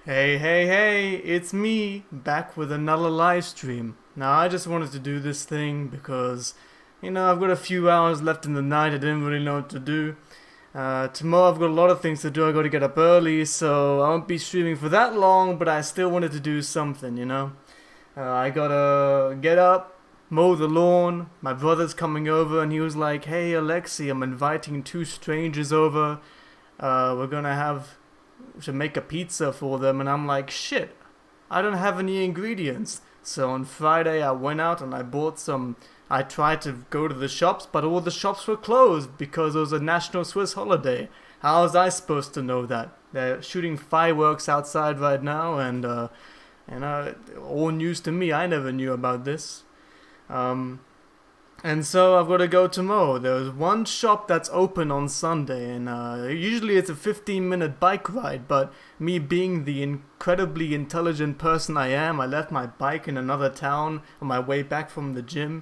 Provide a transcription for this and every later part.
Hey, hey, hey, it's me, back with another live stream. Now, I just wanted to do this thing because, I've got a few hours left in the night, I didn't really know what to do. Tomorrow I've got a lot of things to do, I gotta get up early, so I won't be streaming for that long, but I still wanted to do something. I gotta get up, mow the lawn, my brother's coming over, and he was like, hey, Alexie, I'm inviting two strangers over, we're gonna have to make a pizza for them, and I'm like, shit, I don't have any ingredients. So on Friday I went out and I bought some. I tried to go to the shops, but all the shops were closed because it was a national Swiss holiday. How was I supposed to know that? They're shooting fireworks outside right now, and all news to me. I never knew about this. Um, and so I've got to go tomorrow. There's one shop that's open on Sunday, and usually it's a 15-minute bike ride, but me being the incredibly intelligent person I am, I left my bike in another town on my way back from the gym,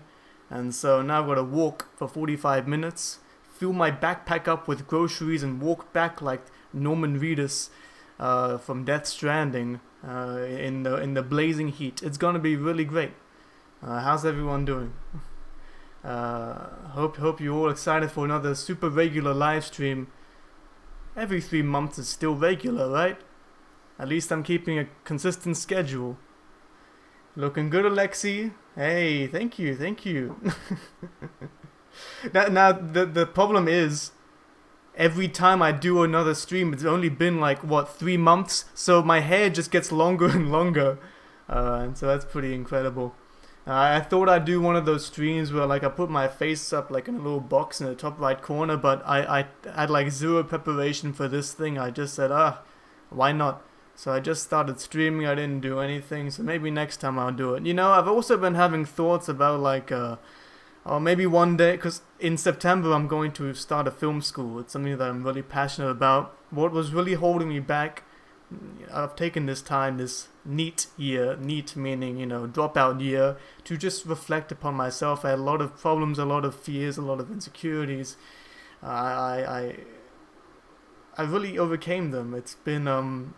and so now I've got to walk for 45 minutes, fill my backpack up with groceries, and walk back like Norman Reedus from Death Stranding in the blazing heat. It's gonna be really great. How's everyone doing? Hope you're all excited for another super regular live stream. Every 3 months is still regular, right? At least I'm keeping a consistent schedule. Looking good, Alexie. Hey, thank you, thank you. now the problem is, every time I do another stream, it's only been like, what, 3 months? So my hair just gets longer and longer. And so that's pretty incredible. I thought I'd do one of those streams where like I put my face up like in a little box in the top right corner, but I had like zero preparation for this thing. I just said, why not? So I just started streaming, I didn't do anything, so maybe next time I'll do it. I've also been having thoughts about like, or maybe one day, because in September I'm going to start a film school. It's something that I'm really passionate about. What was really holding me back, I've taken this time, this NEET year, NEET meaning, dropout year, to just reflect upon myself. I had a lot of problems, a lot of fears, a lot of insecurities. I really overcame them. It's been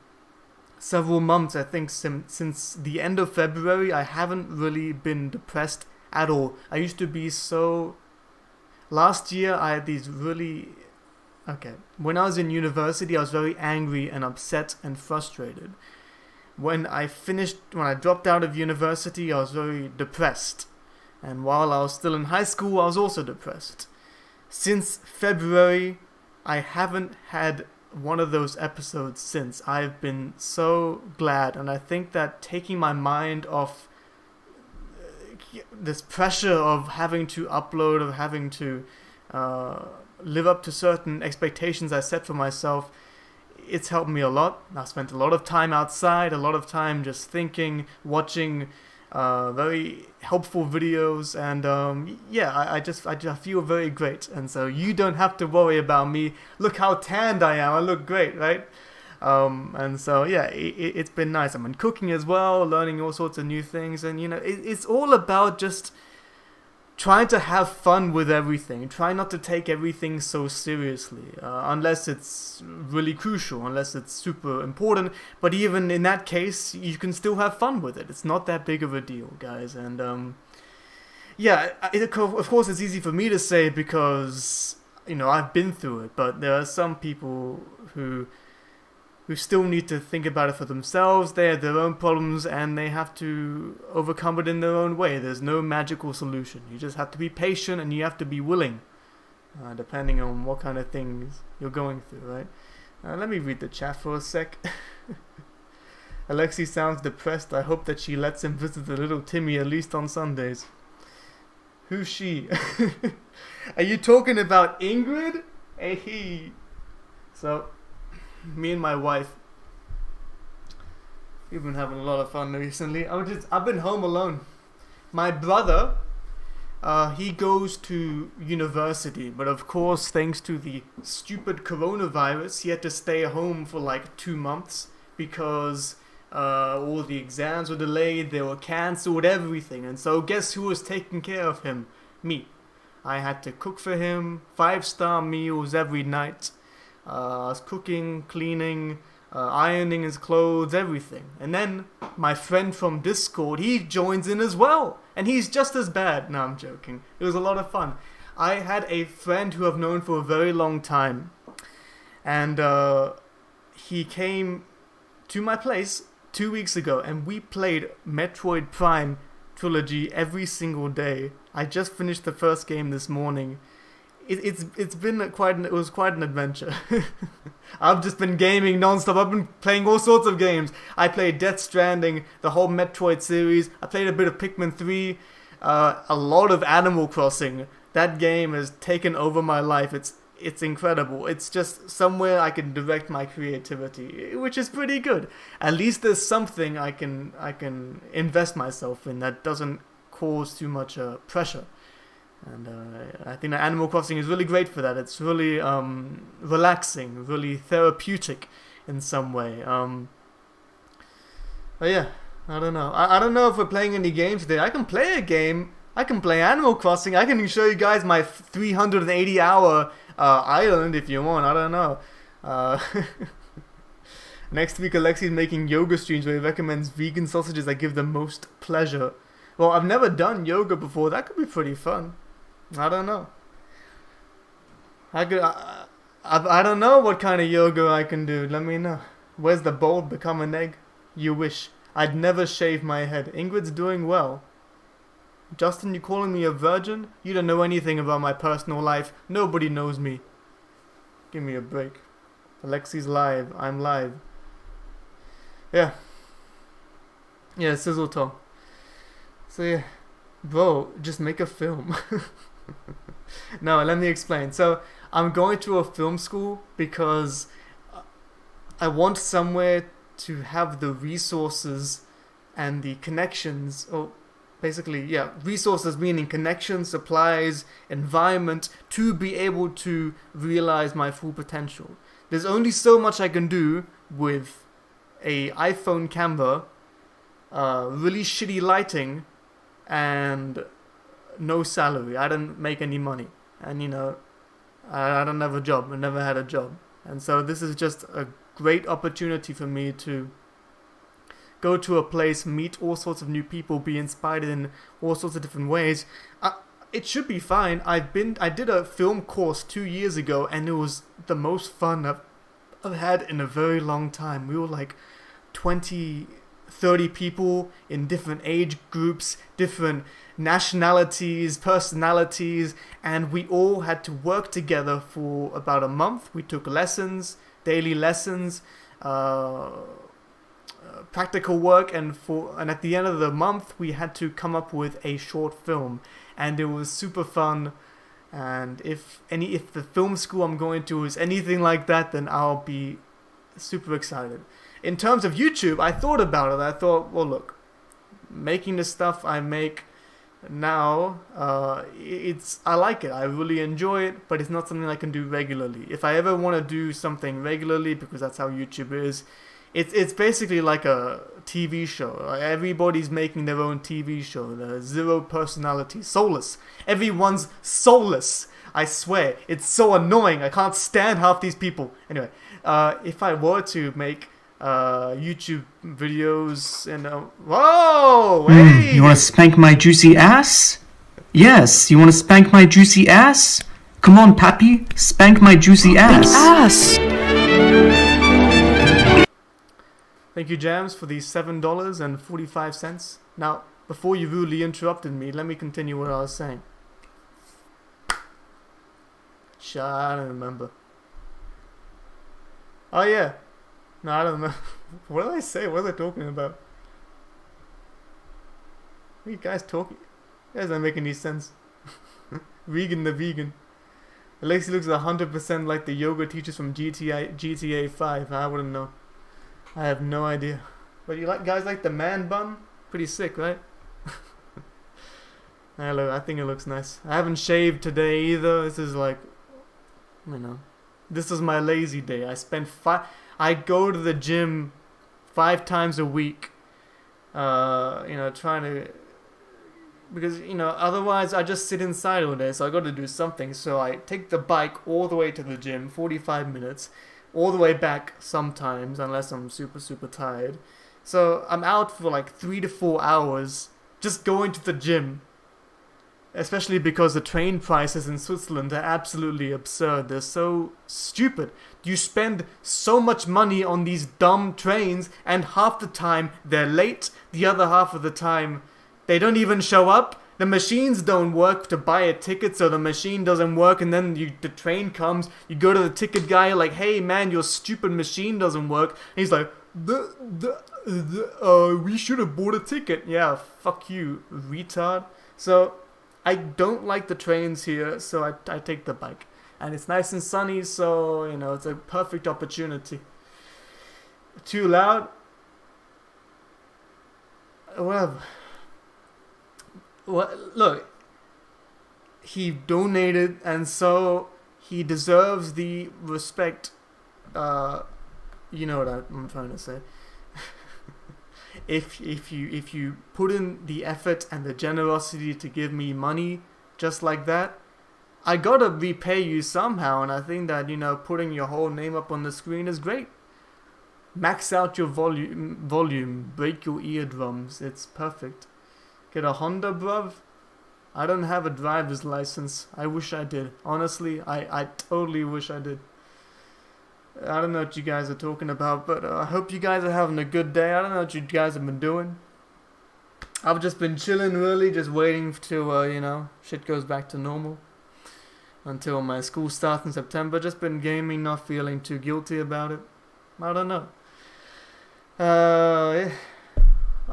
several months, I think, since the end of February. I haven't really been depressed at all. I used to be so... Last year I had these really... Okay, when I was in university, I was very angry and upset and frustrated. When I dropped out of university, I was very depressed. And while I was still in high school, I was also depressed. Since February, I haven't had one of those episodes since. I've been so glad, and I think that taking my mind off this pressure of having to upload, of having to live up to certain expectations I set for myself, it's helped me a lot. I spent a lot of time outside, a lot of time just thinking, watching very helpful videos, and I feel very great. And so you don't have to worry about me. Look how tanned I am. I look great, right? And so yeah, it's been nice. I've been cooking as well, learning all sorts of new things, and it's all about just trying to have fun with everything. Try not to take everything so seriously, unless it's really crucial, unless it's super important. But even in that case, you can still have fun with it. It's not that big of a deal, guys. And of course, it's easy for me to say because I've been through it. But there are some people who still need to think about it for themselves. They have their own problems and they have to overcome it in their own way. There's no magical solution. You just have to be patient and you have to be willing, depending on what kind of things you're going through, right? Let me read the chat for a sec. Alexie sounds depressed. I hope that she lets him visit the little Timmy at least on Sundays. Who's she? Are you talking about Ingrid? Hey. So... me and my wife, we've been having a lot of fun recently. I've been home alone. My brother, he goes to university, but of course, thanks to the stupid coronavirus, he had to stay at home for like 2 months because all the exams were delayed, they were cancelled, everything. And so guess who was taking care of him? Me. I had to cook for him, 5-star meals every night. I was cooking, cleaning, ironing his clothes, everything. And then my friend from Discord, he joins in as well. And he's just as bad. No, I'm joking. It was a lot of fun. I had a friend who I've known for a very long time. And he came to my place 2 weeks ago. And we played Metroid Prime Trilogy every single day. I just finished the first game this morning. It's been it was quite an adventure. I've just been gaming non-stop. I've been playing all sorts of games. I played Death Stranding, the whole Metroid series. I played a bit of Pikmin 3, a lot of Animal Crossing. That game has taken over my life. It's incredible. It's just somewhere I can direct my creativity, which is pretty good. At least there's something I can invest myself in that doesn't cause too much pressure. And I think that Animal Crossing is really great for that. It's really relaxing, really therapeutic in some way. But yeah, I don't know. I don't know if we're playing any games today. I can play a game. I can play Animal Crossing. I can show you guys my 380-hour island if you want. I don't know. Next week, Alexie's making yoga streams where he recommends vegan sausages that give the most pleasure. Well, I've never done yoga before. That could be pretty fun. I don't know. I don't know what kind of yoga I can do. Let me know. Where's the bulb become an egg? You wish. I'd never shave my head. Ingrid's doing well. Justin, you calling me a virgin? You don't know anything about my personal life. Nobody knows me. Give me a break. Alexie's live. I'm live. Yeah. Yeah, Sizzle Tom. So yeah. Bro, just make a film. No, let me explain. So, I'm going to a film school because I want somewhere to have the resources and the connections, or basically, yeah, resources meaning connections, supplies, environment, to be able to realize my full potential. There's only so much I can do with a iPhone camera, really shitty lighting, and no salary. I don't make any money. And, you know, I don't have a job. I never had a job. And so this is just a great opportunity for me to go to a place, meet all sorts of new people, be inspired in all sorts of different ways. It should be fine. I did a film course 2 years ago, and it was the most fun I've had in a very long time. We were like 20, 30 people in different age groups, different nationalities, personalities, and we all had to work together for about a month. We took lessons, daily lessons, practical work, and at the end of the month we had to come up with a short film, and it was super fun. And if the film school I'm going to is anything like that, then I'll be super excited. In terms of YouTube, I thought about it. I thought, well, look, making the stuff I make now, I like it. I really enjoy it, but it's not something I can do regularly. If I ever want to do something regularly, because that's how YouTube is, it's basically like a TV show. Everybody's making their own TV show. There's zero personality, soulless. Everyone's soulless. I swear, it's so annoying. I can't stand half these people. Anyway, if I were to make YouTube videos and whoa, hey! You want to spank my juicy ass? Yes, you want to spank my juicy ass? Come on, pappy, spank my juicy ass. Thank you, Jams, for the $7.45. Now, before you rudely interrupted me, let me continue what I was saying. I don't remember. Oh yeah. No, I don't know. What did I say? What was I talking about? What are you guys talking? You guys don't make any sense. Regan the vegan. Alexie looks 100% like the yoga teachers from GTA 5. I wouldn't know. I have no idea. But you guys like the man bun? Pretty sick, right? I think it looks nice. I haven't shaved today either. This is like, you know, this is my lazy day. I go to the gym 5 times a week, trying to, because, otherwise I just sit inside all day, so I got to do something. So I take the bike all the way to the gym, 45 minutes, all the way back sometimes, unless I'm super, super tired. So I'm out for like 3 to 4 hours just going to the gym. Especially because the train prices in Switzerland are absolutely absurd. They're so stupid. You spend so much money on these dumb trains, and half the time they're late, the other half of the time they don't even show up. The machines don't work to buy a ticket, so the machine doesn't work, and then the train comes, you go to the ticket guy, like, hey man, your stupid machine doesn't work. And he's like, we should have bought a ticket. Yeah, fuck you, retard. So I don't like the trains here, so I take the bike. And it's nice and sunny, so, you know, it's a perfect opportunity. Too loud? Whatever. Well, look, he donated, and so he deserves the respect. You know what I'm trying to say. If you put in the effort and the generosity to give me money just like that, I gotta repay you somehow. And I think that, you know, putting your whole name up on the screen is great. Max out your volume, break your eardrums. It's perfect. Get a Honda, bruv. I don't have a driver's license. I wish I did. Honestly, I totally wish I did. I don't know what you guys are talking about, but I hope you guys are having a good day. I don't know what you guys have been doing. I've just been chilling, really, just waiting till, you know, shit goes back to normal. Until my school starts in September. Just been gaming, not feeling too guilty about it. I don't know. Yeah.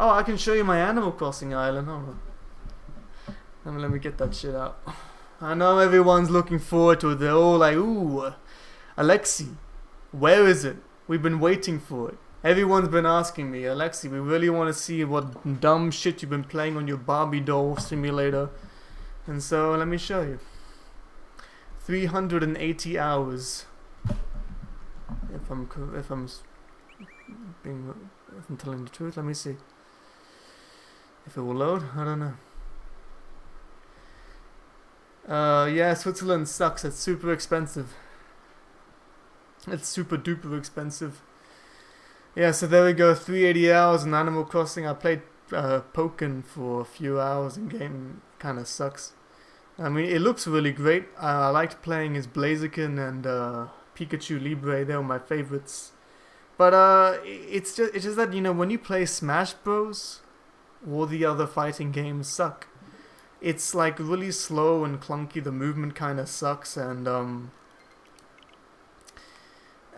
Oh, I can show you my Animal Crossing island. Hold on. Let me get that shit out. I know everyone's looking forward to it. They're all like, ooh, Alexie, where is it? We've been waiting for it. Everyone's been asking me, Alexie, we really want to see what dumb shit you've been playing on your Barbie doll simulator. And so, let me show you. 380 hours. If I'm telling the truth, let me see. If it will load, I don't know. Yeah, Switzerland sucks. It's super expensive. It's super duper expensive. Yeah, so there we go. 380 hours in Animal Crossing. I played Pokken for a few hours in game. Kind of sucks. I mean, it looks really great. I liked playing as Blaziken and Pikachu Libre. They were my favorites. But it's just that, you know, when you play Smash Bros, all the other fighting games suck. It's like really slow and clunky. The movement kind of sucks, and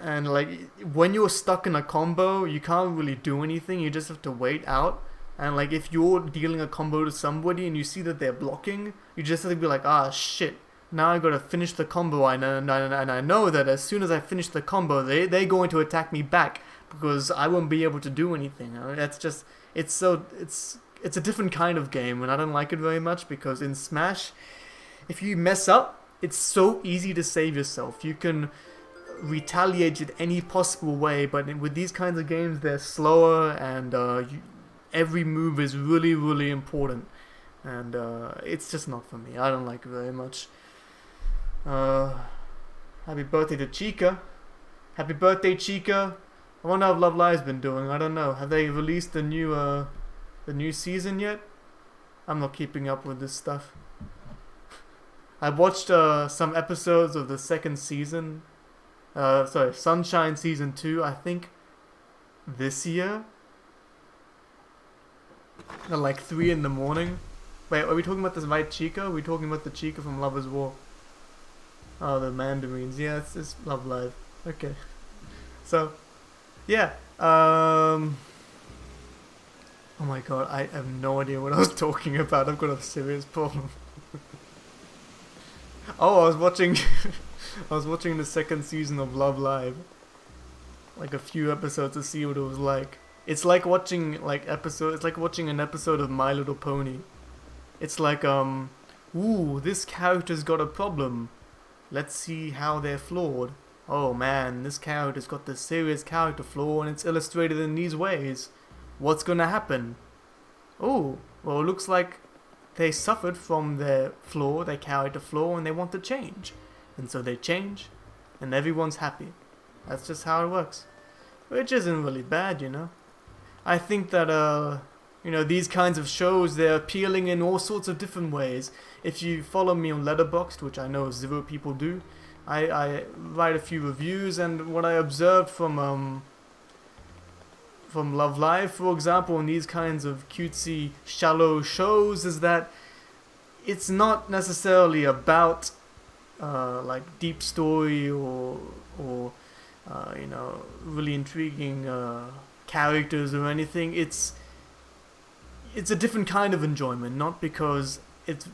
like when you're stuck in a combo, you can't really do anything. You just have to wait out. And like if you're dealing a combo to somebody and you see that they're blocking, you just have to be like, ah shit. Now I gotta finish the combo, and I know that as soon as I finish the combo, they're going to attack me back because I won't be able to do anything. I mean, that's just it's a different kind of game, and I don't like it very much because in Smash, if you mess up, it's so easy to save yourself. You can retaliate in any possible way, but with these kinds of games, they're slower, and every move is really, really important, and it's just not for me. I don't like it very much. Happy birthday to Chica. Happy birthday, Chica. I wonder how Love Live's been doing. I don't know. Have they released the new season yet? I'm not keeping up with this stuff. I watched some episodes of the second season. Sunshine season 2, I think, this year. At like 3 in the morning. Wait, are we talking about this white Chica? Are we talking about the Chica from Lovers War? Oh, the Mandarins. Yeah, it's Love Live. Okay. So, yeah. Oh my god, I have no idea what I was talking about. I've got a serious problem. Oh, I was watching the second season of Love Live. Like a few episodes to see what it was like. It's like watching an episode of My Little Pony. It's like ooh, this character's got a problem. Let's see how they're flawed. Oh man, this character's got this serious character flaw and it's illustrated in these ways. What's gonna happen? Oh, well, it looks like they suffered from their character flaw, and they want to change. And so they change, and everyone's happy. That's just how it works. Which isn't really bad, you know. I think that, you know, these kinds of shows, they're appealing in all sorts of different ways. If you follow me on Letterboxd, which I know 0 people do, I write a few reviews, and what I observed from Love Live, for example, in these kinds of cutesy, shallow shows, is that it's not necessarily about like deep story or you know, really intriguing characters or anything. It's a different kind of enjoyment, not because it's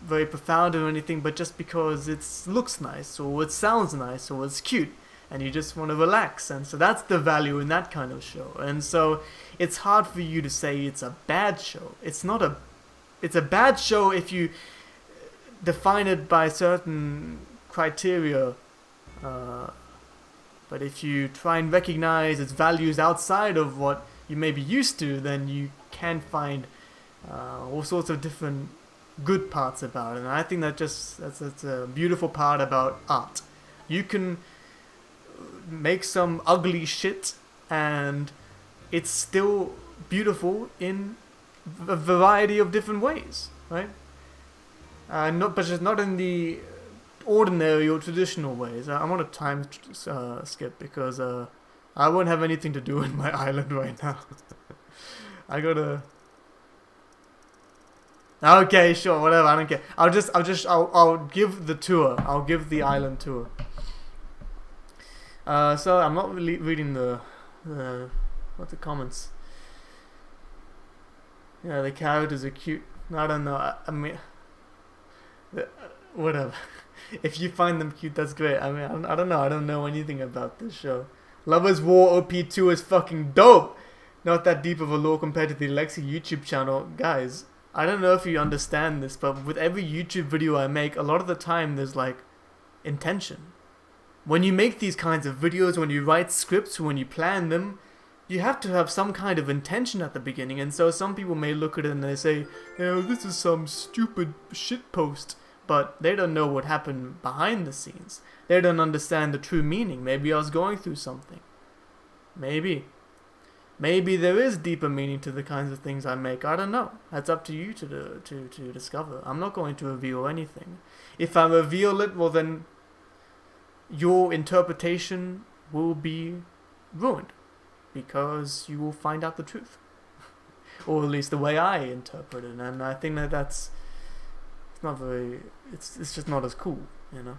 very profound or anything, but just because it looks nice, or it sounds nice, or it's cute, and you just want to relax. And so that's the value in that kind of show. And so it's hard for you to say it's a bad show. It's a bad show if you define it by certain criteria, but if you try and recognize its values outside of what you may be used to, then you can find all sorts of different good parts about it. And I think that's a beautiful part about art. You can make some ugly shit and it's still beautiful in a variety of different ways, right? But just not in the ordinary or traditional ways. I'm on a time skip because I won't have anything to do in my island right now. I gotta. Okay, sure, whatever. I don't care. I'll give the tour. I'll give the island tour. So I'm not really reading the comments. Yeah, the characters are cute. I don't know. I mean, whatever. If you find them cute, that's great. I mean, I don't know. I don't know anything about this show. Lovers War OP2 is fucking dope. Not that deep of a lore compared to the Alexie YouTube channel. Guys, I don't know if you understand this, but with every YouTube video I make, a lot of the time there's like intention. When you make these kinds of videos, when you write scripts, when you plan them, you have to have some kind of intention at the beginning. And so some people may look at it and they say, this is some stupid shit post. But they don't know what happened behind the scenes. They don't understand the true meaning. Maybe I was going through something. Maybe there is deeper meaning to the kinds of things I make. I don't know. That's up to you to discover. I'm not going to reveal anything. If I reveal it, well then your interpretation will be ruined, because you will find out the truth. Or at least the way I interpret it. And I think that's not very, it's just not as cool, you know.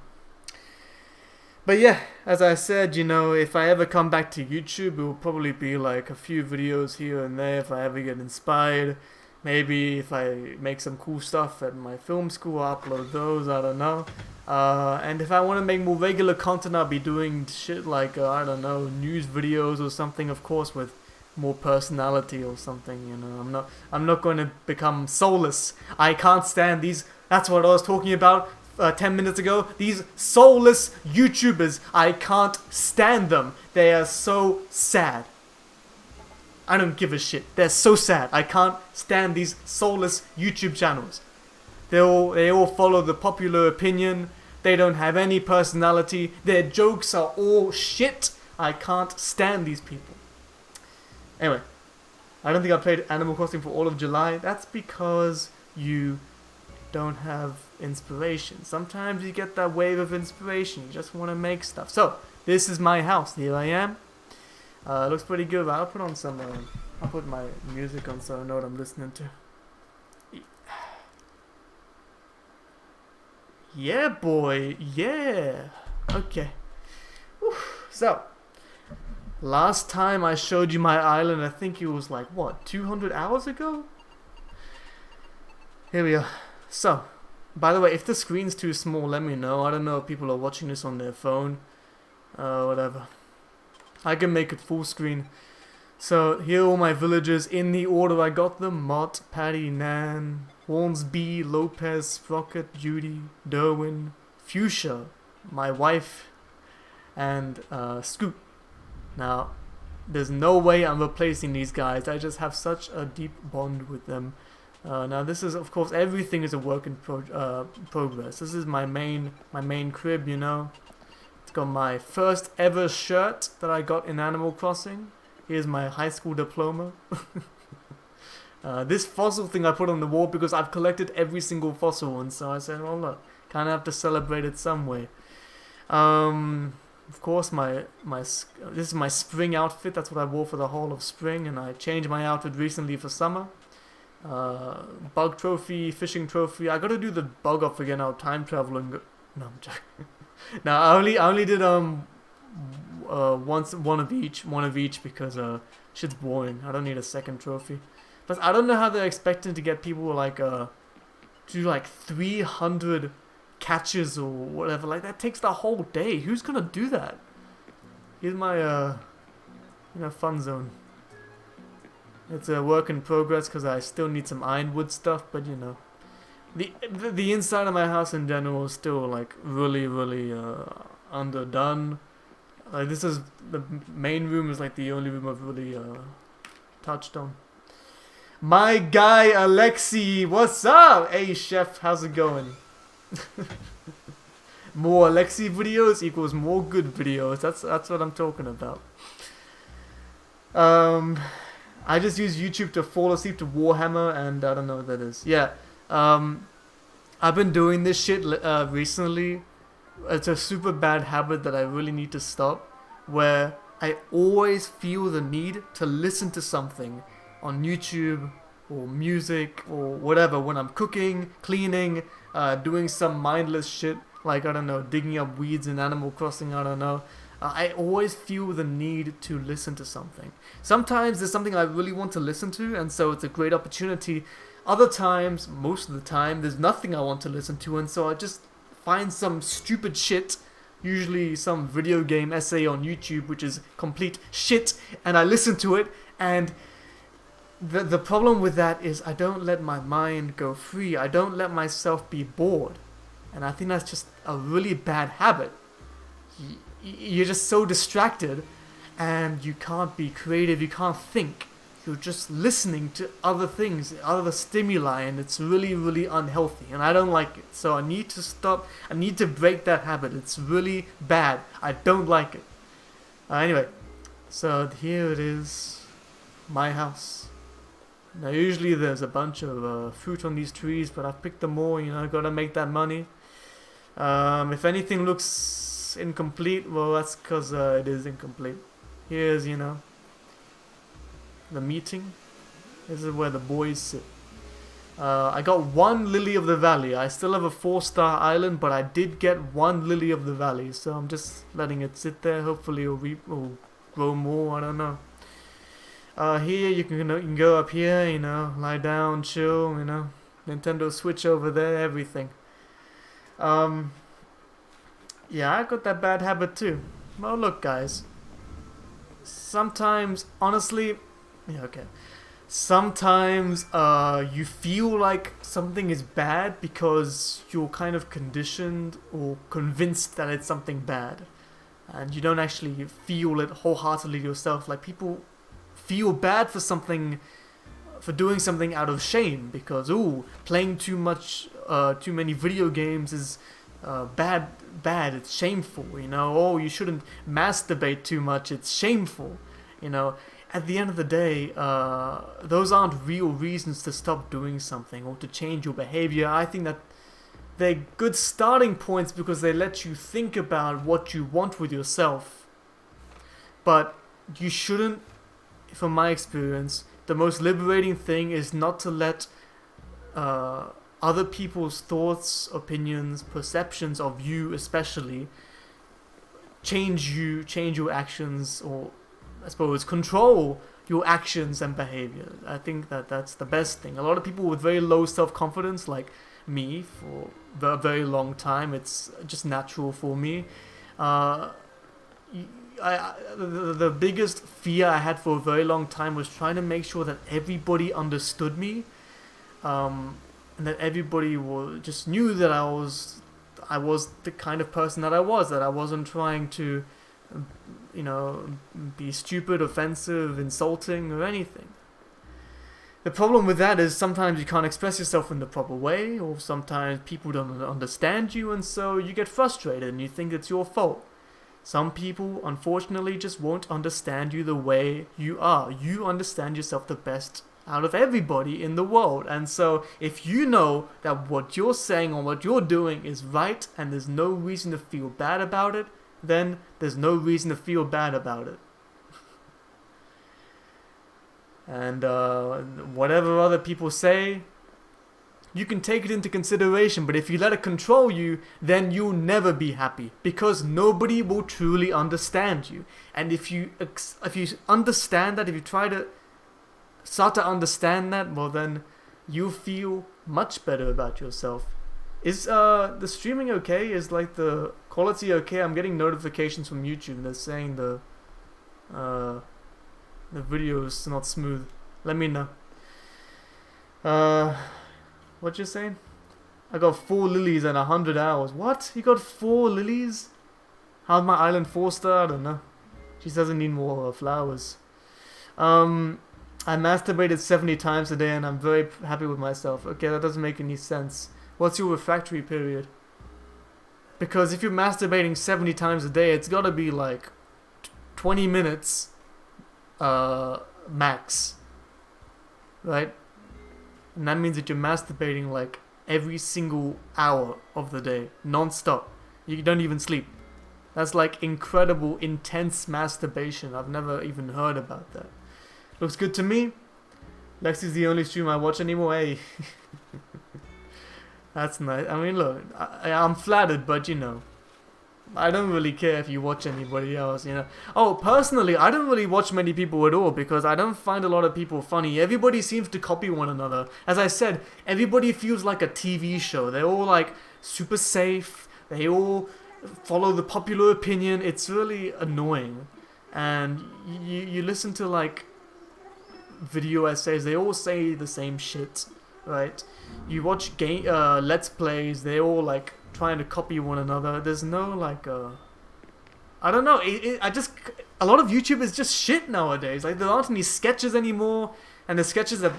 But yeah, as I said, you know, if I ever come back to YouTube, it will probably be like a few videos here and there if I ever get inspired. Maybe if I make some cool stuff at my film school, I'll upload those, I don't know. And if I want to make more regular content, I'll be doing shit like, I don't know, news videos or something, of course, with more personality or something, you know. I'm not going to become soulless. I can't stand these. That's what I was talking about 10 minutes ago. These soulless YouTubers, I can't stand them. They are so sad. I don't give a shit. They're so sad. I can't stand these soulless YouTube channels. They all follow the popular opinion. They don't have any personality. Their jokes are all shit. I can't stand these people. Anyway, I don't think I played Animal Crossing for all of July. That's because you don't have inspiration. Sometimes you get that wave of inspiration. You just want to make stuff. So, this is my house. Here I am. It looks pretty good. I'll put on some. I'll put my music on so I know what I'm listening to. Yeah, boy. Yeah. Okay. Whew. So, last time I showed you my island, I think it was like, what, 200 hours ago? Here we are. So, by the way, if the screen's too small, let me know. I don't know if people are watching this on their phone. Whatever. I can make it full screen. So, here are all my villagers in the order I got them. Mott, Patty, Nan, Hornsby, Lopez, Sprocket, Judy, Derwin, Fuchsia, my wife, and Scoot. Now, there's no way I'm replacing these guys. I just have such a deep bond with them. Now, this is, of course, everything is a work in progress. This is my main crib, you know. It's Got my first ever shirt that I got in Animal Crossing. Here's my high school diploma. This fossil thing I put on the wall because I've collected every single fossil one, so I said, well, look, kind of have to celebrate it some way. Of course, this is my spring outfit. That's what I wore for the whole of spring, and I changed my outfit recently for summer. Bug trophy, fishing trophy. I gotta do the bug off again. I'll time travel and go. No, I'm joking. No, I only did one of each because shit's boring. I don't need a second trophy. Plus, I don't know how they're expecting to get people like to do like 300 catches or whatever. Like that takes the whole day. Who's gonna do that? Here's my fun zone. It's a work in progress because I still need some ironwood stuff, but you know, the inside of my house in general is still like really underdone. Like this is the main room is like the only room I've really touched on. My guy Alexie, what's up? Hey chef, how's it going? More Alexie videos equals more good videos. That's what I'm talking about. I just use YouTube to fall asleep to Warhammer, and I don't know what that is. Yeah, I've been doing this shit recently. It's a super bad habit that I really need to stop, where I always feel the need to listen to something on YouTube or music or whatever when I'm cooking, cleaning, doing some mindless shit like, I don't know, digging up weeds in Animal Crossing, I don't know. I always feel the need to listen to something. Sometimes there's something I really want to listen to, and so it's a great opportunity. Other times, most of the time, there's nothing I want to listen to, and so I just find some stupid shit, usually some video game essay on YouTube, which is complete shit, and I listen to it, and the problem with that is I don't let my mind go free. I don't let myself be bored, and I think that's just a really bad habit. You're just so distracted, and you can't be creative, you can't think. You're just listening to other things, other stimuli, and it's really unhealthy, and I don't like it. So I need to stop, I need to break that habit. It's really bad. I don't like it. Anyway, so here it is, my house. Now usually there's a bunch of fruit on these trees, but I've picked them all, you know, gotta make that money. If anything looks incomplete, well, that's because it is incomplete. Here's, you know, the meeting. This is where the boys sit. I got one lily of the valley. I still have a 4-star island, but I did get one lily of the valley, so I'm just letting it sit there. Hopefully it'll grow more, I don't know. Here you can go up here, you know, lie down, chill, you know, Nintendo Switch over there, everything. Yeah, I got that bad habit too. Well, look, guys. Sometimes, honestly, yeah, okay. Sometimes you feel like something is bad because you're kind of conditioned or convinced that it's something bad, and you don't actually feel it wholeheartedly yourself. Like people feel bad for something, for doing something out of shame because playing too many video games is bad, it's shameful, you know. You shouldn't masturbate too much, it's shameful, you know. At the end of the day, those aren't real reasons to stop doing something or to change your behavior. I think that they're good starting points because they let you think about what you want with yourself, but you shouldn't. From my experience, the most liberating thing is not to let other people's thoughts, opinions, perceptions of you especially change your actions, or I suppose control your actions and behavior. I think that's the best thing. A lot of people with very low self-confidence, like me, for a very long time, it's just natural for me. The biggest fear I had for a very long time was trying to make sure that everybody understood me, and that everybody just knew that I was the kind of person that I was, that I wasn't trying to, you know, be stupid, offensive, insulting, or anything. The problem with that is sometimes you can't express yourself in the proper way, or sometimes people don't understand you, and so you get frustrated and you think it's your fault. Some people, unfortunately, just won't understand you the way you are. You understand yourself the best out of everybody in the world. And so, if you know that what you're saying or what you're doing is right and there's no reason to feel bad about it, then there's no reason to feel bad about it. And whatever other people say, you can take it into consideration, but if you let it control you, then you'll never be happy, because nobody will truly understand you. And if you understand that, if you try to start to understand that, well then you'll feel much better about yourself. Is the streaming okay? Is like the quality okay? I'm getting notifications from YouTube that's saying the video is not smooth. Let me know. What you saying? I got 4 lilies and 100 hours. What? You got 4 lilies? How's my island 4-star? I don't know. She doesn't need more flowers. I masturbated 70 times a day and I'm very happy with myself. Okay, that doesn't make any sense. What's your refractory period? Because if you're masturbating 70 times a day, it's gotta be like 20 minutes max. Right? And that means that you're masturbating like every single hour of the day, non-stop. You don't even sleep. That's like incredible, intense masturbation. I've never even heard about that. Looks good to me. Lexi's the only stream I watch anymore. Hey. That's nice. I mean, look, I'm flattered, but you know, I don't really care if you watch anybody else, you know. Oh, personally, I don't really watch many people at all because I don't find a lot of people funny. Everybody seems to copy one another. As I said, everybody feels like a TV show. They're all like super safe. They all follow the popular opinion. It's really annoying. And you listen to like video essays, they all say the same shit, right? You watch Let's Plays, they all like trying to copy one another. There's no like I don't know, a lot of YouTube is just shit nowadays. Like there aren't any sketches anymore, and the sketches that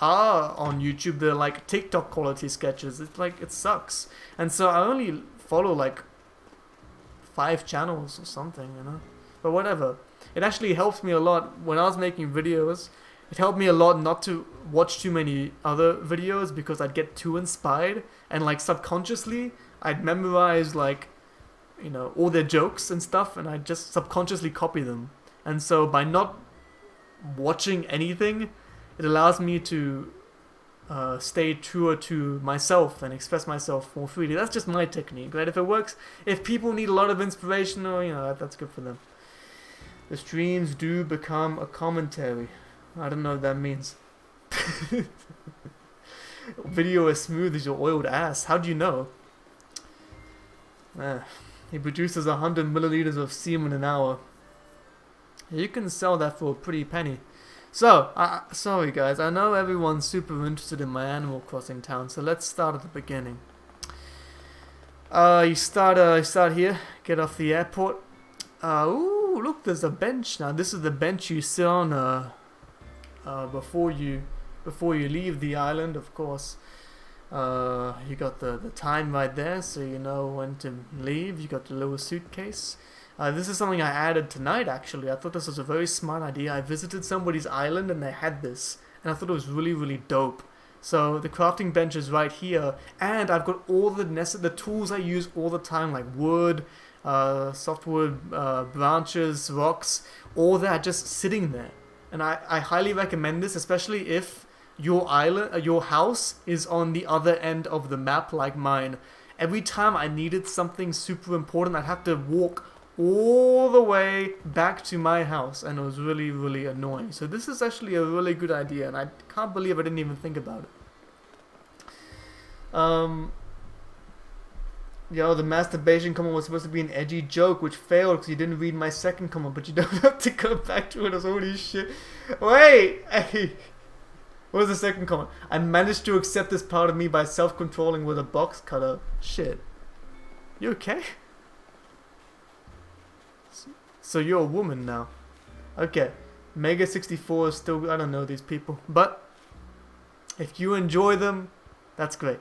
are on YouTube, they're like TikTok quality sketches. It's like, it sucks. And so I only follow like 5 channels or something, you know. But whatever. It actually helps me a lot when I was making videos. It helped me a lot not to watch too many other videos because I'd get too inspired, and like subconsciously I'd memorize like, you know, all their jokes and stuff, and I'd just subconsciously copy them. And so by not watching anything, it allows me to stay truer to myself and express myself more freely. That's just my technique, right? If it works, if people need a lot of inspiration, or you know, that's good for them. The streams do become a commentary. I don't know what that means. Video as smooth as your oiled ass. How do you know? He produces 100 milliliters of semen an hour. You can sell that for a pretty penny. So, sorry guys, I know everyone's super interested in my Animal Crossing town, so let's start at the beginning. You start here, get off the airport. Ooh, look, there's a bench now. This is the bench you sit on before you leave the island, of course. You got the time right there, so you know when to leave. You got the little suitcase. This is something I added tonight, actually. I thought this was a very smart idea. I visited somebody's island and they had this, and I thought it was really, really dope. So the crafting bench is right here, and I've got all the tools I use all the time, like wood, softwood, branches, rocks, all that just sitting there. And I highly recommend this, especially if your island, your house is on the other end of the map like mine. Every time I needed something super important, I'd have to walk all the way back to my house, and it was really, really annoying. So this is actually a really good idea, and I can't believe I didn't even think about it. Yo, the masturbation comment was supposed to be an edgy joke, which failed because you didn't read my second comment, but you don't have to go back to it. Holy shit. Wait! Hey! What was the second comment? I managed to accept this part of me by self-controlling with a box cutter. Shit. You okay? So you're a woman now. Okay. Mega64 is still... I don't know these people. But if you enjoy them, that's great.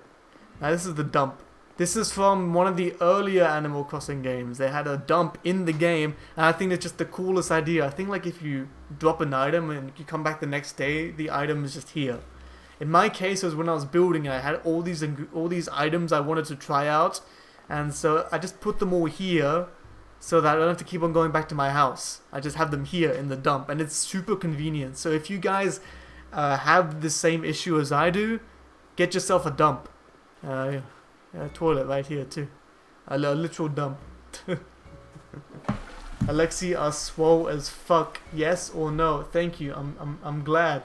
Now this is the dump. This is from one of the earlier Animal Crossing games. They had a dump in the game, and I think it's just the coolest idea. I think like if you drop an item and you come back the next day, the item is just here. In my case, it was when I was building, I had all these items I wanted to try out, and so I just put them all here so that I don't have to keep on going back to my house. I just have them here in the dump, and it's super convenient. So if you guys have the same issue as I do, get yourself a dump. Toilet right here too. A literal dump. Alexie are swole as fuck. Yes or no? Thank you. I'm glad.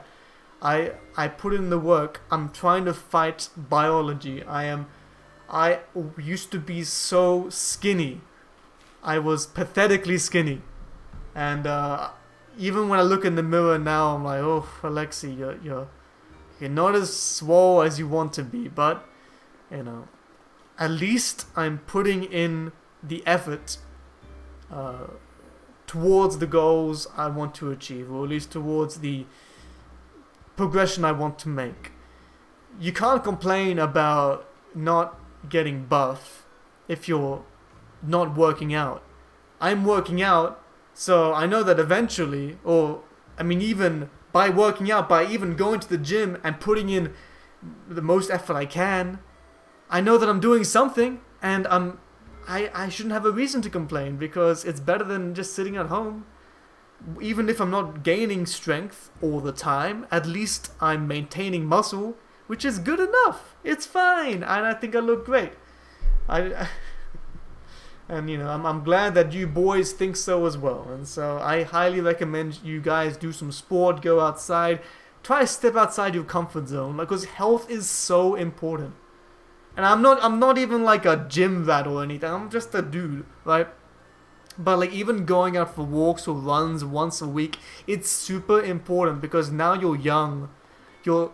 I put in the work. I'm trying to fight biology. I used to be so skinny. I was pathetically skinny. And even when I look in the mirror now, I'm like, oh, Alexie, you're not as swole as you want to be, but you know, at least I'm putting in the effort towards the goals I want to achieve, or at least towards the progression I want to make. You can't complain about not getting buff if you're not working out. I'm working out, so I know that eventually, or I mean even by working out, by even going to the gym and putting in the most effort I can, I know that I'm doing something, and I shouldn't have a reason to complain, because it's better than just sitting at home. Even if I'm not gaining strength all the time, at least I'm maintaining muscle, which is good enough. It's fine, and I think I look great. And you know, I'm glad that you boys think so as well. And so I highly recommend you guys do some sport, go outside, try to step outside your comfort zone, because health is so important. And I'm not even like a gym rat or anything. I'm just a dude, right? But like even going out for walks or runs once a week, it's super important, because now you're young, you're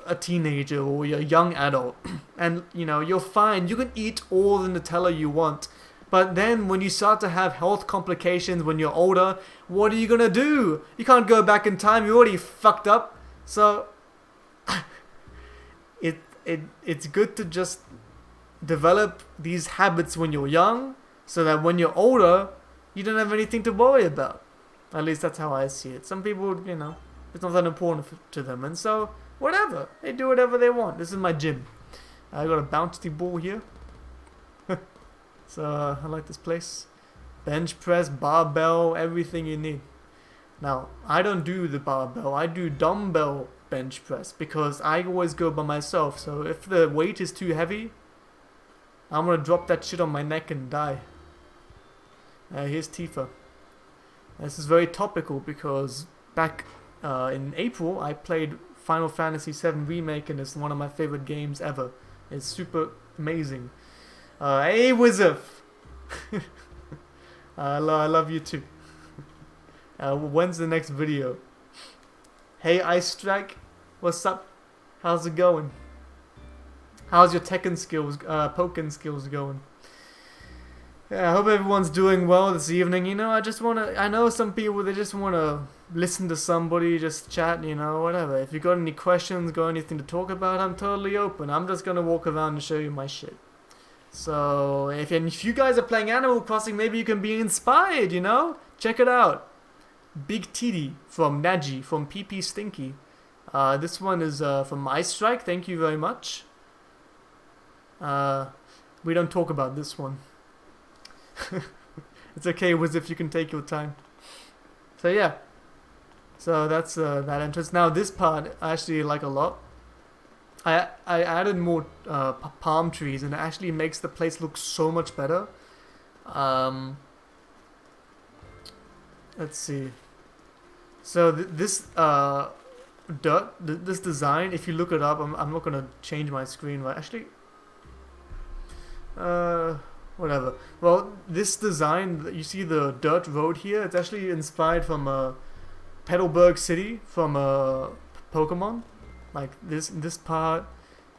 a teenager or you're a young adult, and you know, you're fine. You can eat all the Nutella you want, but then when you start to have health complications when you're older, what are you gonna do? You can't go back in time. You're already fucked up. So it's good to just develop these habits when you're young, so that when you're older, you don't have anything to worry about. At least that's how I see it. Some people, you know, it's not that important to them, and so whatever, they do whatever they want. This is my gym. I got a bouncy ball here. So I like this place. Bench press, barbell, everything you need. Now I don't do the barbell. I do dumbbell bench press, because I always go by myself. So if the weight is too heavy, I'm gonna drop that shit on my neck and die. Here's Tifa. This is very topical, because back in April I played Final Fantasy VII Remake, and it's one of my favorite games ever. It's super amazing. Hey Wizard! I love you too. When's the next video? Hey Ice Strike, what's up? How's it going? How's your Tekken skills, Pokken skills going? Yeah, I hope everyone's doing well this evening. You know, I know some people, they just wanna listen to somebody, just chat, you know, whatever. If you got any questions, got anything to talk about, I'm totally open. I'm just gonna walk around and show you my shit. So, if you guys are playing Animal Crossing, maybe you can be inspired, you know? Check it out. Big Titty from Naji, from PP Stinky. This one is from Ice Strike, thank you very much. We don't talk about this one. It's okay, Wiz, if you can take your time. So yeah. So that's that entrance. Now this part I actually like a lot. I added more palm trees, and it actually makes the place look so much better. Let's see. So this this design, if you look it up, I'm not gonna change my screen, right? Actually, whatever. Well, this design, you see the dirt road here, it's actually inspired from Petalburg City from Pokemon. Like this part,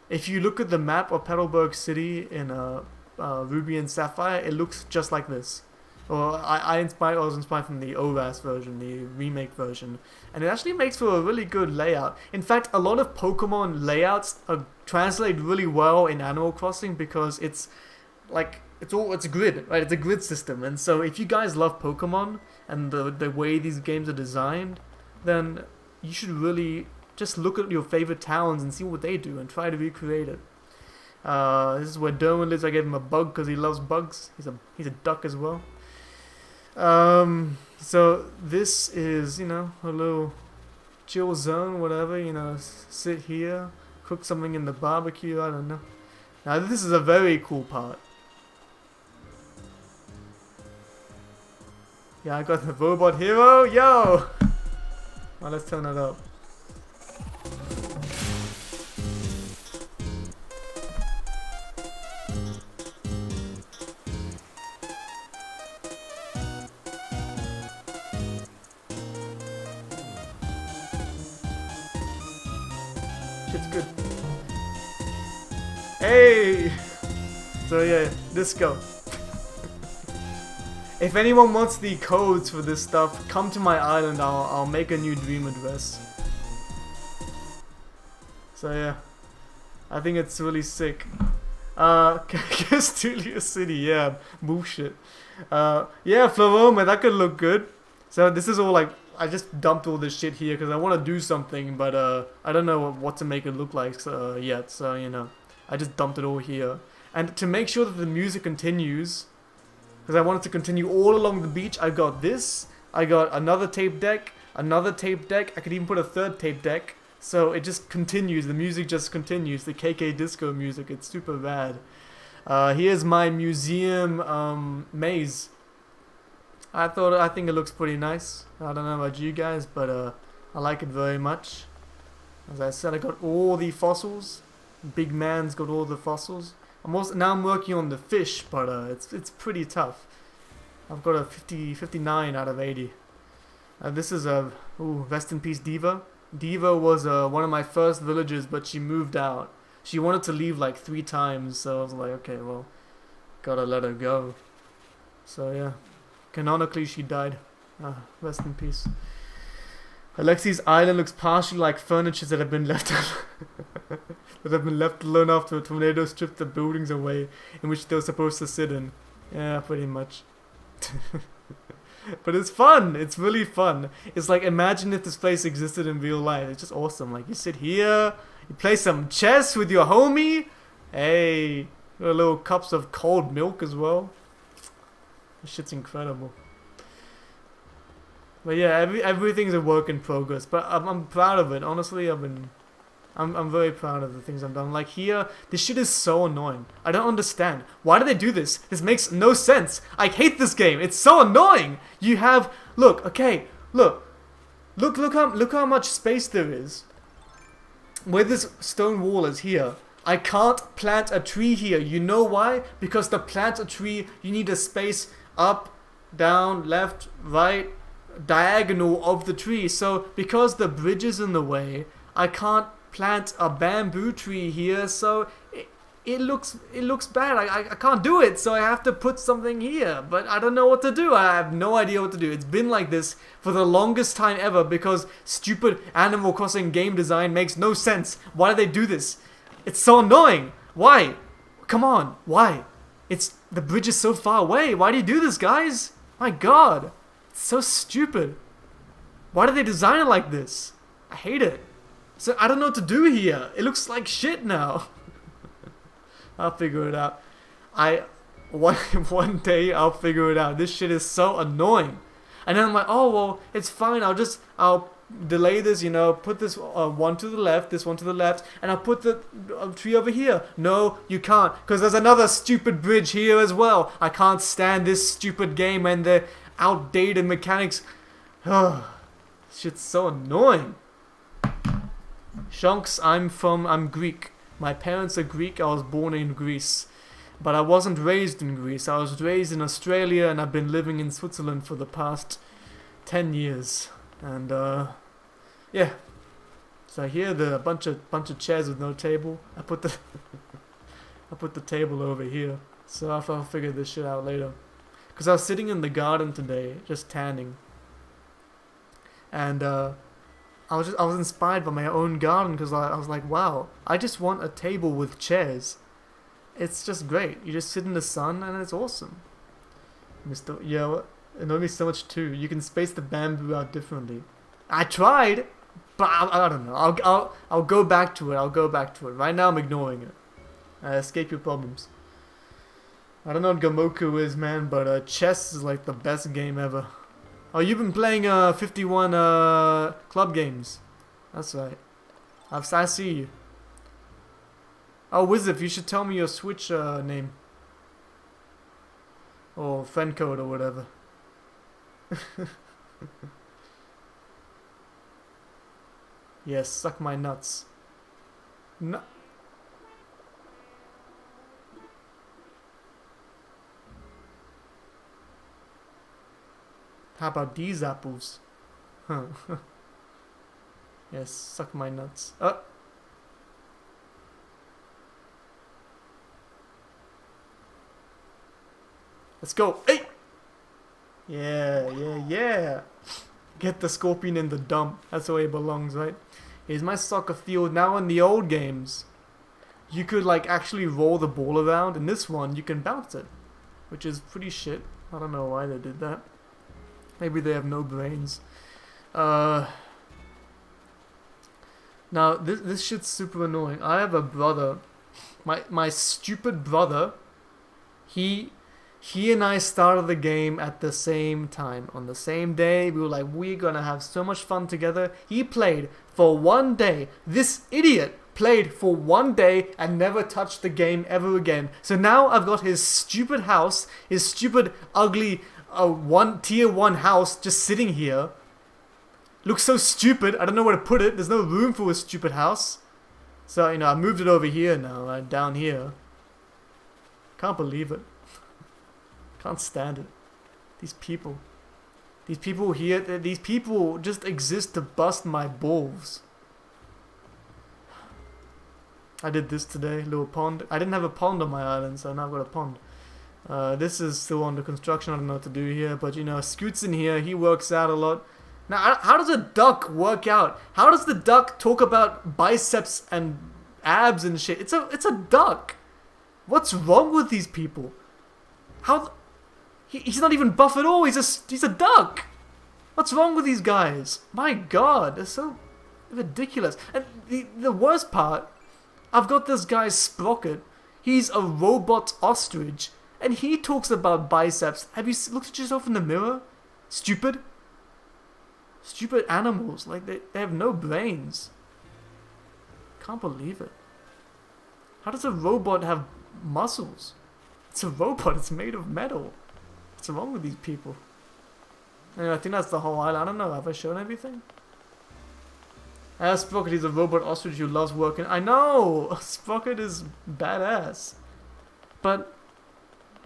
if you look at the map of Petalburg City in Ruby and Sapphire, it looks just like this. Or I was inspired from the OVAS version, the remake version, and it actually makes for a really good layout. In fact, a lot of Pokemon layouts translate really well in Animal Crossing because it's like it's a grid, right? It's a grid system, and so if you guys love Pokemon and the way these games are designed, then you should really just look at your favorite towns and see what they do and try to recreate it. This is where Derwin lives. I gave him a bug because he loves bugs. He's a duck as well. So this is, you know, a little chill zone, whatever, you know, sit here, cook something in the barbecue, I don't know. Now this is a very cool part. Yeah, I got the robot hero, yo! Well, let's turn that up. Shit's good. Hey! So yeah, disco. If anyone wants the codes for this stuff, come to my island. I'll make a new dream address. So yeah, I think it's really sick. Castulia City, yeah, bullshit. Yeah, Floroma, that could look good. So this is all like, I just dumped all this shit here because I want to do something, but I don't know what to make it look like yet. So you know, I just dumped it all here. And to make sure that the music continues, because I want it to continue all along the beach, I got this. I got another tape deck, another tape deck. I could even put a third tape deck. So it just continues. The music just continues. The KK Disco music. It's super rad. Here's my museum maze. I think it looks pretty nice. I don't know about you guys, but I like it very much. As I said, I got all the fossils. Big man's got all the fossils. Now I'm working on the fish, but it's pretty tough. I've got a 59 out of 80. This is a rest in peace Diva. Diva was one of my first villagers, but she moved out. She wanted to leave like 3 times, so I was like, okay, well, gotta let her go. So yeah, canonically she died. Rest in peace. Alexie's island looks partially like furniture that have been left alone after a tornado stripped the buildings away in which they were supposed to sit in. Yeah, pretty much. But it's fun. It's really fun. It's like, imagine if this place existed in real life. It's just awesome. Like, you sit here, you play some chess with your homie. Hey, got little cups of cold milk as well. This shit's incredible. But yeah, everything's a work in progress. But I'm proud of it. Honestly, I'm very proud of the things I've done. Like here, this shit is so annoying. I don't understand. Why do they do this? This makes no sense. I hate this game. It's so annoying. You have, look how much space there is. Where this stone wall is here. I can't plant a tree here. You know why? Because to plant a tree, you need a space up, down, left, right, diagonal of the tree. So because the bridge is in the way, I can't plant a bamboo tree here, so it looks bad. I can't do it, so I have to put something here, but I don't know what to do. I have no idea what to do. It's been like this for the longest time ever because stupid Animal Crossing game design makes no sense. Why do they do this? It's so annoying. Why? Come on, why? The bridge is so far away. Why do you do this, guys? My god, it's so stupid. Why do they design it like this? I hate it. So I don't know what to do here. It looks like shit now. I'll figure it out. One day I'll figure it out. This shit is so annoying. And then I'm like, oh well, it's fine. I'll delay this. You know, put this one to the left, this one to the left, and I'll put the tree over here. No, you can't, because there's another stupid bridge here as well. I can't stand this stupid game and the outdated mechanics. Shit's so annoying. Shonks, I'm Greek. My parents are Greek. I was born in Greece. But I wasn't raised in Greece. I was raised in Australia, and I've been living in Switzerland for the past 10 years. And yeah. So here the bunch of chairs with no table. I put the table over here. So I'll figure this shit out later. Because I was sitting in the garden today, just tanning. And I was inspired by my own garden because I was like, wow, I just want a table with chairs. It's just great. You just sit in the sun and it's awesome. Yeah, it annoyed me so much too. You can space the bamboo out differently. I tried, but I don't know. I'll go back to it. I'll go back to it. Right now I'm ignoring it. Escape your problems. I don't know what Gamoku is, man, but chess is like the best game ever. Oh, you've been playing 51 club games. That's right. I see you. Oh, Wizif, you should tell me your Switch name. Or friend code or whatever. Yes, suck my nuts. No. How about these apples? Huh. Yes, suck my nuts. Let's go. Hey! Yeah. Get the scorpion in the dump. That's where he belongs, right? Here's my soccer field. Now in the old games, you could like actually roll the ball around. In this one, you can bounce it, which is pretty shit. I don't know why they did that. Maybe they have no brains. Now this shit's super annoying. I have a brother. My stupid brother. He and I started the game at the same time. On the same day, we were like, we're gonna have so much fun together. He played for 1 day. This idiot played for 1 day and never touched the game ever again. So now I've got his stupid house, his stupid, ugly, tier 1 house just sitting here. Looks so stupid. I don't know where to put it. There's no room for a stupid house. So, I moved it over here now, right down here. Can't believe it. Can't stand it. These people here, these people just exist to bust my balls. I did this today, little pond. I didn't have a pond on my island, so now I've got a pond. This is still under construction, I don't know what to do here, but Scoot's in here, he works out a lot. Now, how does a duck work out? How does the duck talk about biceps and abs and shit? It's a duck. What's wrong with these people? He's not even buff at all. He's a duck. What's wrong with these guys? My God, they're so ridiculous. And the worst part, I've got this guy Sprocket. He's a robot ostrich, and he talks about biceps. Have you looked at yourself in the mirror? Stupid animals. Like they have no brains. Can't believe it. How does a robot have muscles? It's a robot. It's made of metal. What's wrong with these people? Anyway, I think that's the whole island. I don't know. Have I shown everything? Sprocket is a robot ostrich who loves working. I know! Sprocket is badass. But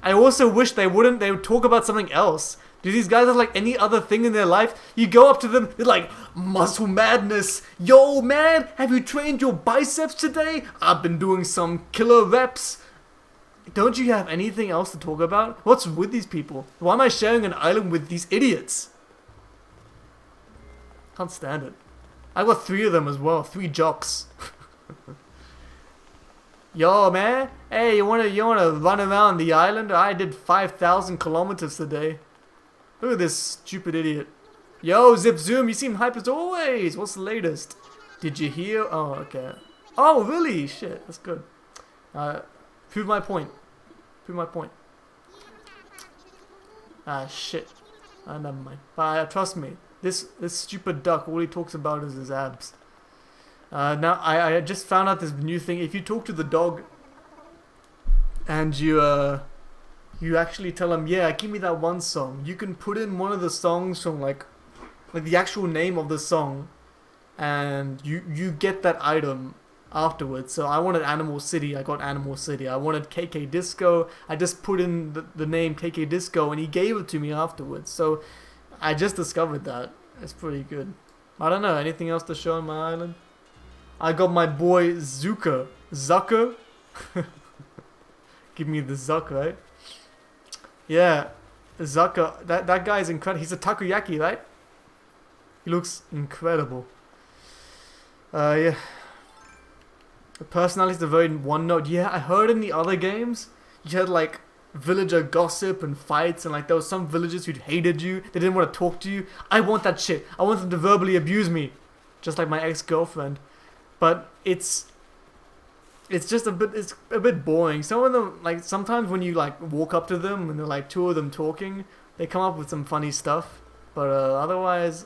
I also wish they would talk about something else. Do these guys have like any other thing in their life? You go up to them, they're like, muscle madness. Yo, man, have you trained your biceps today? I've been doing some killer reps. Don't you have anything else to talk about? What's with these people? Why am I sharing an island with these idiots? Can't stand it. I got 3 of them as well, 3 jocks. Yo, man, hey, you wanna run around the island? I did 5,000 kilometers today. Look at this stupid idiot. Yo, Zip Zoom, you seem hype as always. What's the latest? Did you hear? Oh, okay. Oh, really? Shit, that's good. Prove my point. Prove my point. Ah, shit. Never mind. Trust me. This stupid duck, all he talks about is his abs. Now, I just found out this new thing. If you talk to the dog and you actually tell him, yeah, give me that one song, you can put in one of the songs from like the actual name of the song, and you get that item afterwards. So I wanted Animal City, I got Animal City. I wanted KK Disco, I just put in the name KK Disco, and he gave it to me afterwards. So I just discovered that. It's pretty good. I don't know, anything else to show on my island? I got my boy Zucker. Give me the Zuck, right? Yeah. Zucker, that guy is incredible. He's a takoyaki, right? He looks incredible. Yeah. The personality's a very one note. Yeah, I heard in the other games, you had like villager gossip and fights, and like there was some villagers who hated you. They didn't want to talk to you. I want that shit. I want them to verbally abuse me, just like my ex-girlfriend. But it's just it's a bit boring. Some of them, like sometimes when you like walk up to them and they're like two of them talking, they come up with some funny stuff. But otherwise,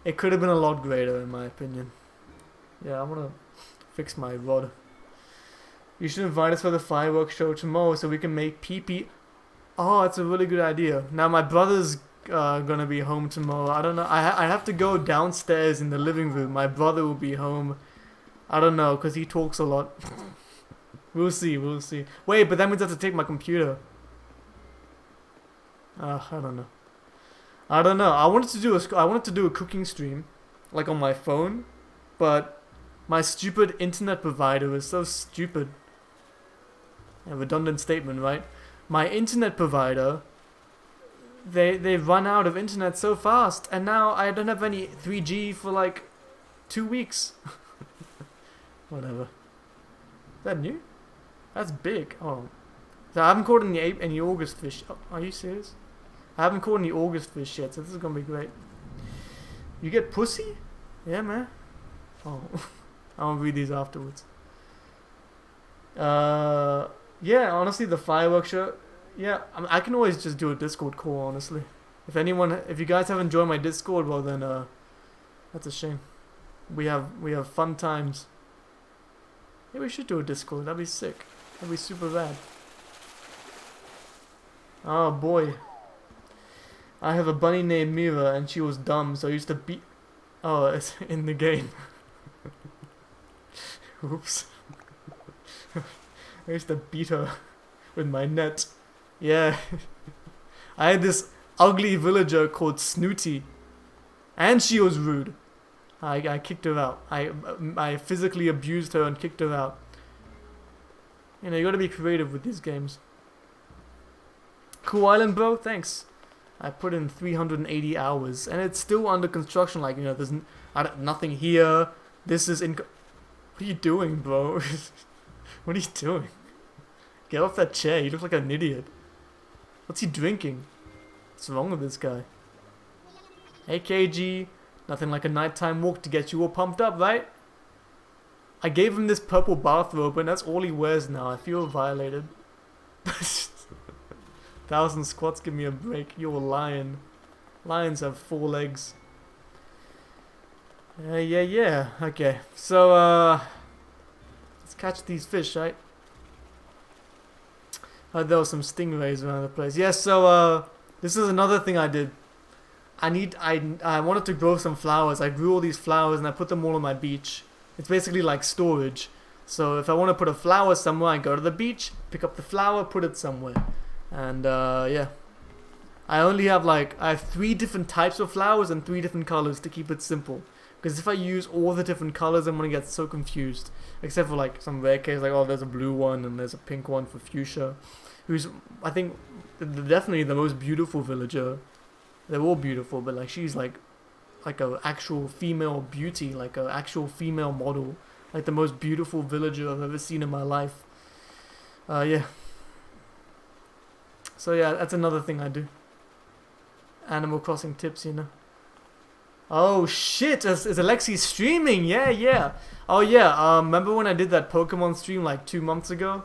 it could have been a lot greater in my opinion. Yeah, I wanna fix my rod. You should invite us for the fireworks show tomorrow so we can make pee-pee. Oh, that's a really good idea. Now my brother's gonna be home tomorrow. I don't know. I have to go downstairs in the living room. My brother will be home. I don't know, because he talks a lot. We'll see, we'll see. Wait, but that means I have to take my computer. I don't know. I don't know. I wanted to do a cooking stream, like on my phone, but my stupid internet provider is so stupid. A redundant statement, right? My internet provider, they run out of internet so fast, and now I don't have any 3G for like 2 weeks. Whatever. Is that new? That's big. Oh, so I haven't caught any August fish. Oh, are you serious? I haven't caught any August fish yet, so this is gonna be great. You get pussy? Yeah, man. Oh, I'll read these afterwards. Yeah, honestly, the fireworks show. Yeah, I can always just do a Discord call. Honestly, if you guys haven't joined my Discord, well then, that's a shame. We have fun times. Yeah, we should do a Discord. That'd be sick. That'd be super rad. Oh boy. I have a bunny named Mira, and she was dumb, so I used to beat. Oh, it's in the game. Oops. I used to beat her with my net. Yeah. I had this ugly villager called Snooty, and she was rude. I kicked her out. I physically abused her and kicked her out. You know, you gotta be creative with these games. Cool Island, bro? Thanks. I put in 380 hours, and it's still under construction. Like, you know, there's nothing here. This is What are you doing, bro? What are you doing? Get off that chair. You look like an idiot. What's he drinking? What's wrong with this guy? Hey, KG. Nothing like a nighttime walk to get you all pumped up, right? I gave him this purple bathrobe, and that's all he wears now. I feel violated. 1,000 squats, give me a break. You're a lion. Lions have 4 legs. Yeah. Okay, so, let's catch these fish, right? There were some stingrays around the place. Yeah, so, this is another thing I did. I wanted to grow some flowers. I grew all these flowers and I put them all on my beach. It's basically like storage. So if I want to put a flower somewhere, I go to the beach, pick up the flower, put it somewhere. And yeah. I have 3 different types of flowers and 3 different colors to keep it simple. Because if I use all the different colors, I'm going to get so confused. Except for like some rare case, like, oh, there's a blue one and there's a pink one for Fuchsia. Who's, I think, definitely the most beautiful villager. They're all beautiful, but like she's like a actual female beauty, like a actual female model, like the most beautiful villager I've ever seen in my life. Yeah. So yeah, that's another thing I do. Animal Crossing tips, you know. Oh shit! Is Alexie streaming? Yeah. Oh yeah. Remember when I did that Pokemon stream like 2 months ago?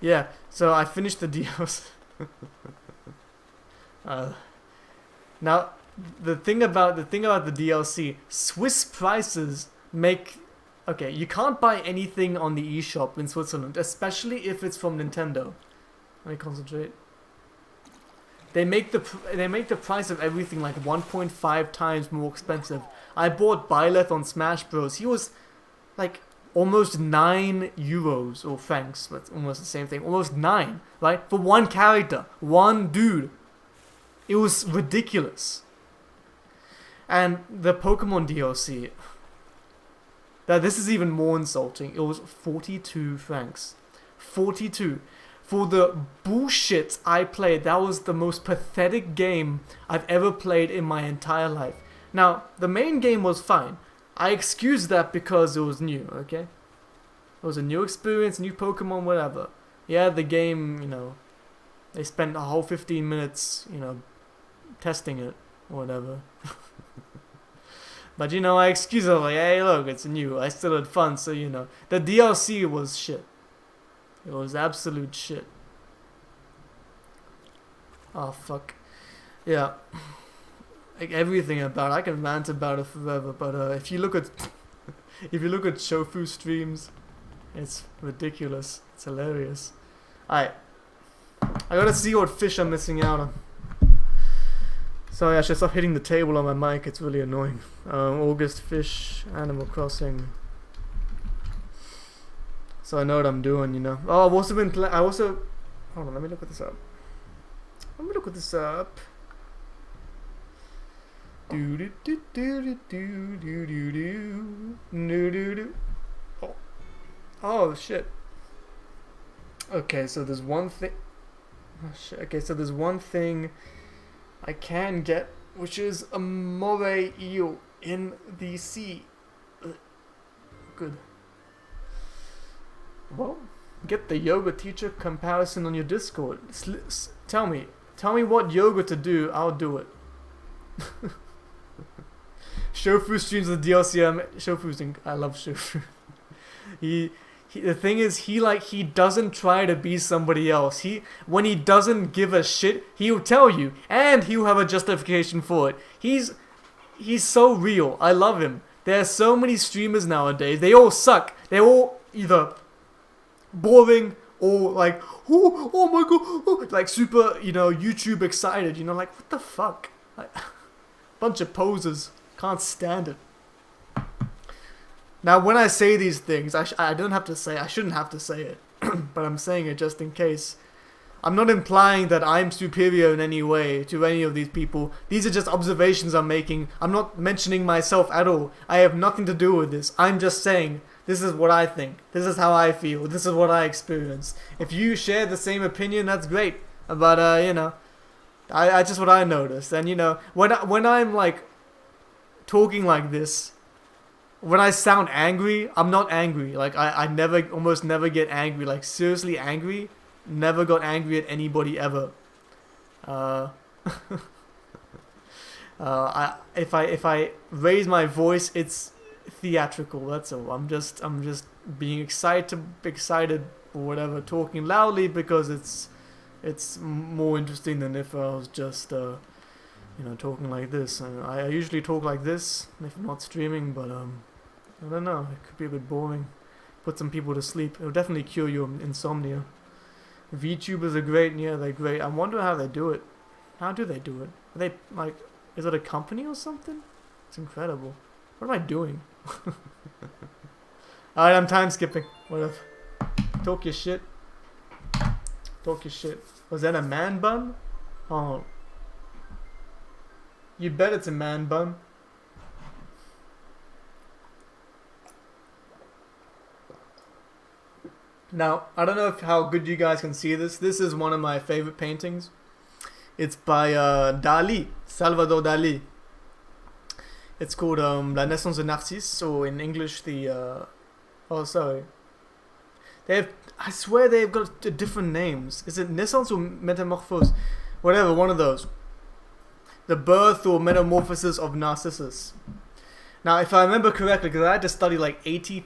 Yeah. So I finished the deals. Now, the thing about the DLC, Swiss prices make. Okay, you can't buy anything on the eShop in Switzerland, especially if it's from Nintendo. Let me concentrate. They make the price of everything like 1.5 times more expensive. I bought Byleth on Smash Bros. He was like almost 9 euros or francs. That's almost the same thing. Almost 9, right? For one character, one dude. It was ridiculous. And the Pokemon DLC. This is even more insulting. It was 42 francs. 42. for the bullshit I played, that was the most pathetic game I've ever played in my entire life. Now, the main game was fine. I excuse that because it was new, okay? It was a new experience, new Pokemon, whatever. Yeah, the game, you know, they spent a whole 15 minutes, you know, testing it, or whatever. But, you know, I excuse it, like, hey, look, it's new. I still had fun, so, you know. The DLC was shit. It was absolute shit. Oh, fuck. Yeah. Like, everything about it. I can rant about it forever, but if you look at... if you look at Shofu streams, it's ridiculous. It's hilarious. Alright. I gotta see what fish I'm missing out on. Sorry, I should stop hitting the table on my mic. It's really annoying. August fish, Animal Crossing. So I know what I'm doing, you know. Oh, I've also been hold on, let me look at this up. Oh shit. Okay, so there's one thing. Oh shit. Okay, so there's one thing I can get, which is a moray eel in the sea. Good. Well, get the yoga teacher comparison on your Discord. Tell me what yoga to do. I'll do it. Shofu streams the DLC. I love Shofu. The thing is, he doesn't try to be somebody else. When he doesn't give a shit, he'll tell you, and he'll have a justification for it. He's so real. I love him. There are so many streamers nowadays. They all suck. They're all either boring or like, oh my god, like super, you know, YouTube excited. You know, like what the fuck? Like, bunch of posers. Can't stand it. Now, when I say these things, I shouldn't have to say it, but I'm saying it just in case. I'm not implying that I'm superior in any way to any of these people. These are just observations I'm making. I'm not mentioning myself at all. I have nothing to do with this. I'm just saying, this is what I think. This is how I feel. This is what I experience. If you share the same opinion, that's great. But, you know, I just what I noticed. And, you know, when I'm, like, talking like this, when I sound angry, I'm not angry. Like, I almost never get angry. Like, seriously angry. Never got angry at anybody ever. If I raise my voice, it's theatrical. That's all. I'm just being excited or whatever, talking loudly because it's more interesting than if I was just you know, talking like this. I usually talk like this if I'm not streaming, but I don't know. It could be a bit boring. Put some people to sleep. It'll definitely cure your insomnia. VTubers are great. Yeah, they're great. I wonder how they do it. How do they do it? Are they, like, is it a company or something? It's incredible. What am I doing? Alright, I'm time skipping. Whatever. Talk your shit. Talk your shit. Was that a man bun? Oh. You bet it's a man bun. Now, I don't know how good you guys can see this. This is one of my favorite paintings. It's by Dali, Salvador Dali. It's called La Naissance de Narcisse, or in English the... oh, sorry. I swear they've got different names. Is it Naissance or Metamorphose? Whatever, one of those. The Birth or Metamorphosis of Narcissus. Now, if I remember correctly, because I had to study like 80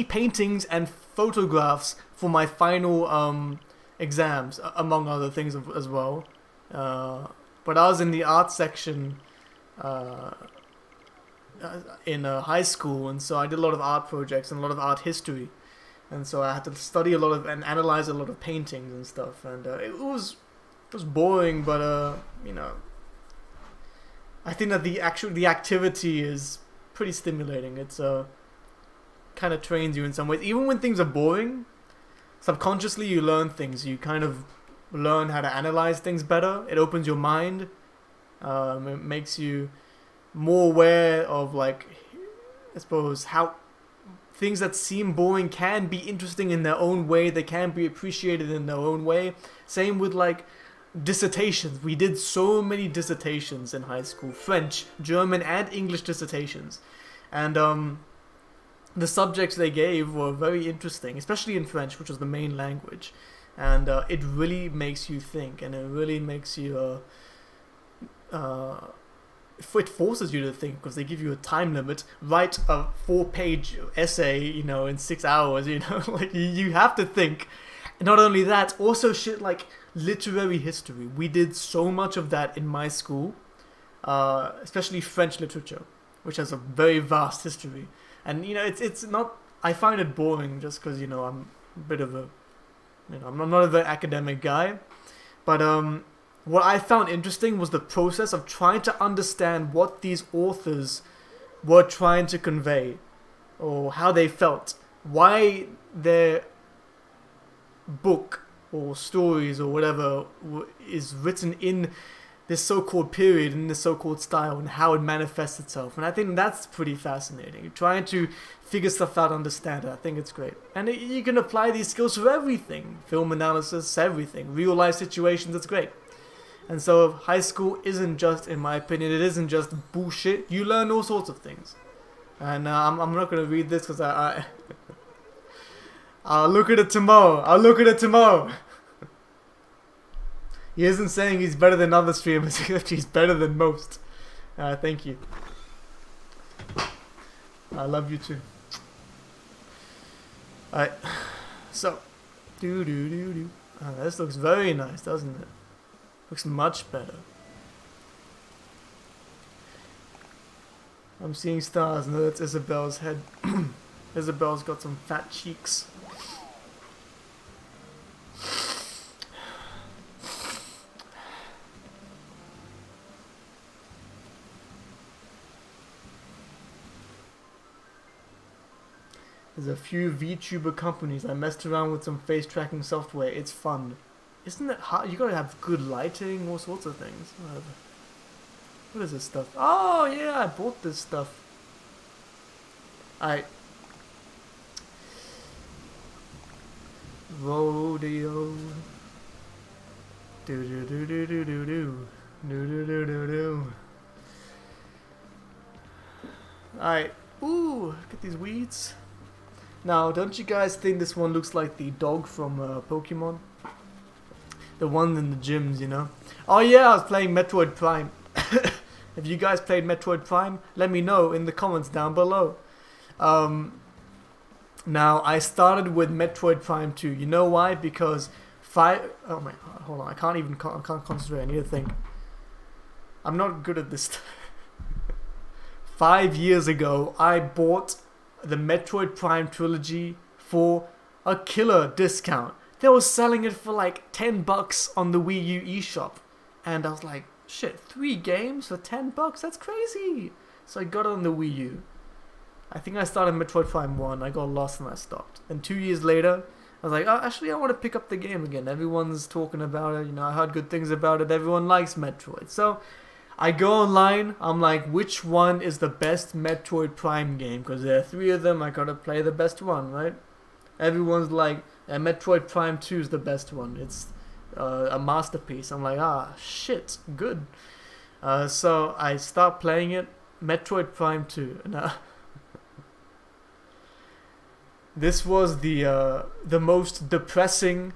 paintings and photographs for my final exams, among other things as well. But I was in the art section in high school, and so I did a lot of art projects and a lot of art history. And so I had to study a lot of and analyze a lot of paintings and stuff. And it was boring, but you know, I think that the activity is pretty stimulating. It's kind of trains you in some ways. Even when things are boring, subconsciously you learn things. You kind of learn how to analyze things better. It opens your mind. It makes you more aware of, like, I suppose, how things that seem boring can be interesting in their own way. They can be appreciated in their own way. Same with like dissertations. We did so many dissertations in high school. French, German, and English dissertations. And the subjects they gave were very interesting, especially in French, which was the main language. And it really makes you think, and it really makes you it forces you to think, because they give you a time limit. Write a 4-page essay, in 6 hours. Like you have to think. And not only that, also shit like literary history. We did so much of that in my school, especially French literature, which has a very vast history. And it's not. I find it boring just because I'm a bit of a, I'm not a very academic guy, but what I found interesting was the process of trying to understand what these authors were trying to convey, or how they felt, why their book or stories or whatever is written in this so-called period, in this so-called style, and how it manifests itself. And I think that's pretty fascinating. Trying to figure stuff out, understand it. I think it's great. And you can apply these skills to everything. Film analysis, everything. Real life situations, it's great. And so high school isn't just, in my opinion, it isn't just bullshit. You learn all sorts of things. And I'm not going to read this because I'll look at it tomorrow. He isn't saying he's better than other streamers, he's better than most. Thank you. I love you too. Alright, so. This looks very nice, doesn't it? Looks much better. I'm seeing stars. No, that's Isabel's head. Isabel's got some fat cheeks. There's a few VTuber companies. I messed around with some face tracking software. It's fun. Isn't it hard? You gotta have good lighting, all sorts of things. What is this stuff? Oh yeah, I bought this stuff. Rodeo. Do do do do do do do do do do do do. Alright. Ooh, look at these weeds. Now, don't you guys think this one looks like the dog from Pokemon? The one in the gyms, Oh yeah, I was playing Metroid Prime. If you guys played Metroid Prime, let me know in the comments down below. Now, I started with Metroid Prime 2. You know why? Because oh my, hold on, I can't concentrate, I need to think. I'm not good at this. 5 years ago, I bought the Metroid Prime trilogy for a killer discount. They were selling it for like $10 on the Wii U eShop. And I was like, shit, 3 games for $10? That's crazy. So I got it on the Wii U. I think I started Metroid Prime 1. I got lost and I stopped. And 2 years later, I was like, oh, actually, I want to pick up the game again. Everyone's talking about it. I heard good things about it. Everyone likes Metroid. So I go online. I'm like, which one is the best Metroid Prime game? Because there are 3 of them. I got to play the best one, right? Everyone's like, Metroid Prime 2 is the best one. It's a masterpiece. I'm like, shit, good. So I start playing it. Metroid Prime 2. This was the most depressing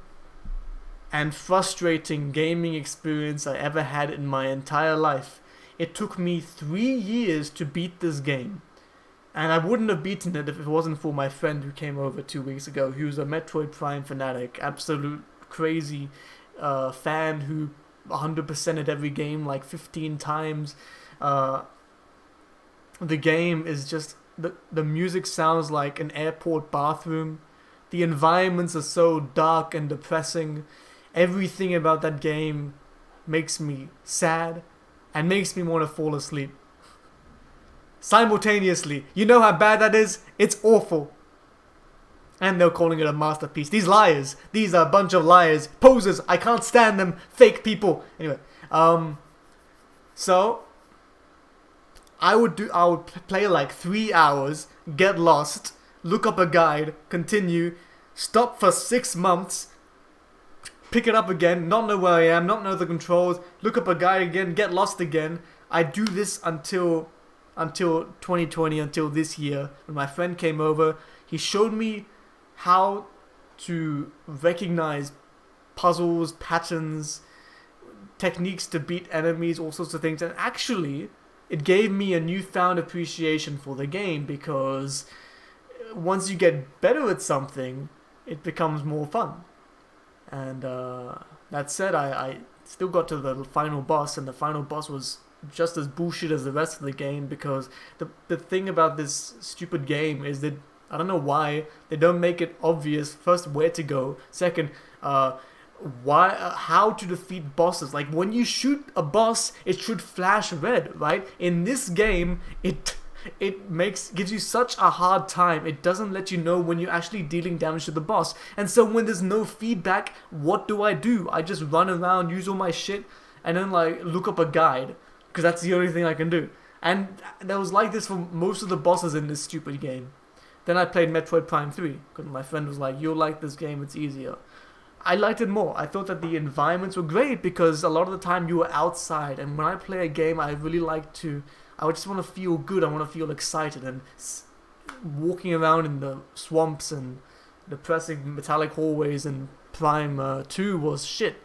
and frustrating gaming experience I ever had in my entire life. It took me 3 years to beat this game. And I wouldn't have beaten it if it wasn't for my friend who came over 2 weeks ago. He was a Metroid Prime fanatic, absolute crazy fan who 100%ed every game like 15 times. The game is just, the music sounds like an airport bathroom. The environments are so dark and depressing. Everything about that game makes me sad and makes me want to fall asleep. Simultaneously. You know how bad that is? It's awful. And they're calling it a masterpiece. These liars. These are a bunch of liars. Posers. I can't stand them. Fake people. Anyway. So I would play like 3 hours, get lost, look up a guide, continue, stop for 6 months, pick it up again, not know where I am, not know the controls, look up a guide again, get lost again. I do this until 2020, until this year, when my friend came over. He showed me how to recognize puzzles, patterns, techniques to beat enemies, all sorts of things, and actually it gave me a newfound appreciation for the game, because once you get better at something, it becomes more fun. And that said, I still got to the final boss, and the final boss was just as bullshit as the rest of the game, because the thing about this stupid game is that I don't know why they don't make it obvious, first, where to go, second, how to defeat bosses. Like, when you shoot a boss, it should flash red, right? In this game, it gives you such a hard time. It doesn't let you know when you're actually dealing damage to the boss. And so when there's no feedback, what do? I just run around, use all my shit, and then like look up a guide, because that's the only thing I can do. And that was like this for most of the bosses in this stupid game. Then I played Metroid Prime 3, because my friend was like, you'll like this game, it's easier. I liked it more. I thought that the environments were great, because a lot of the time you were outside, and when I play a game, I really like to, I would just want to feel good, I want to feel excited, and walking around in the swamps and depressing metallic hallways in Prime 2 was shit.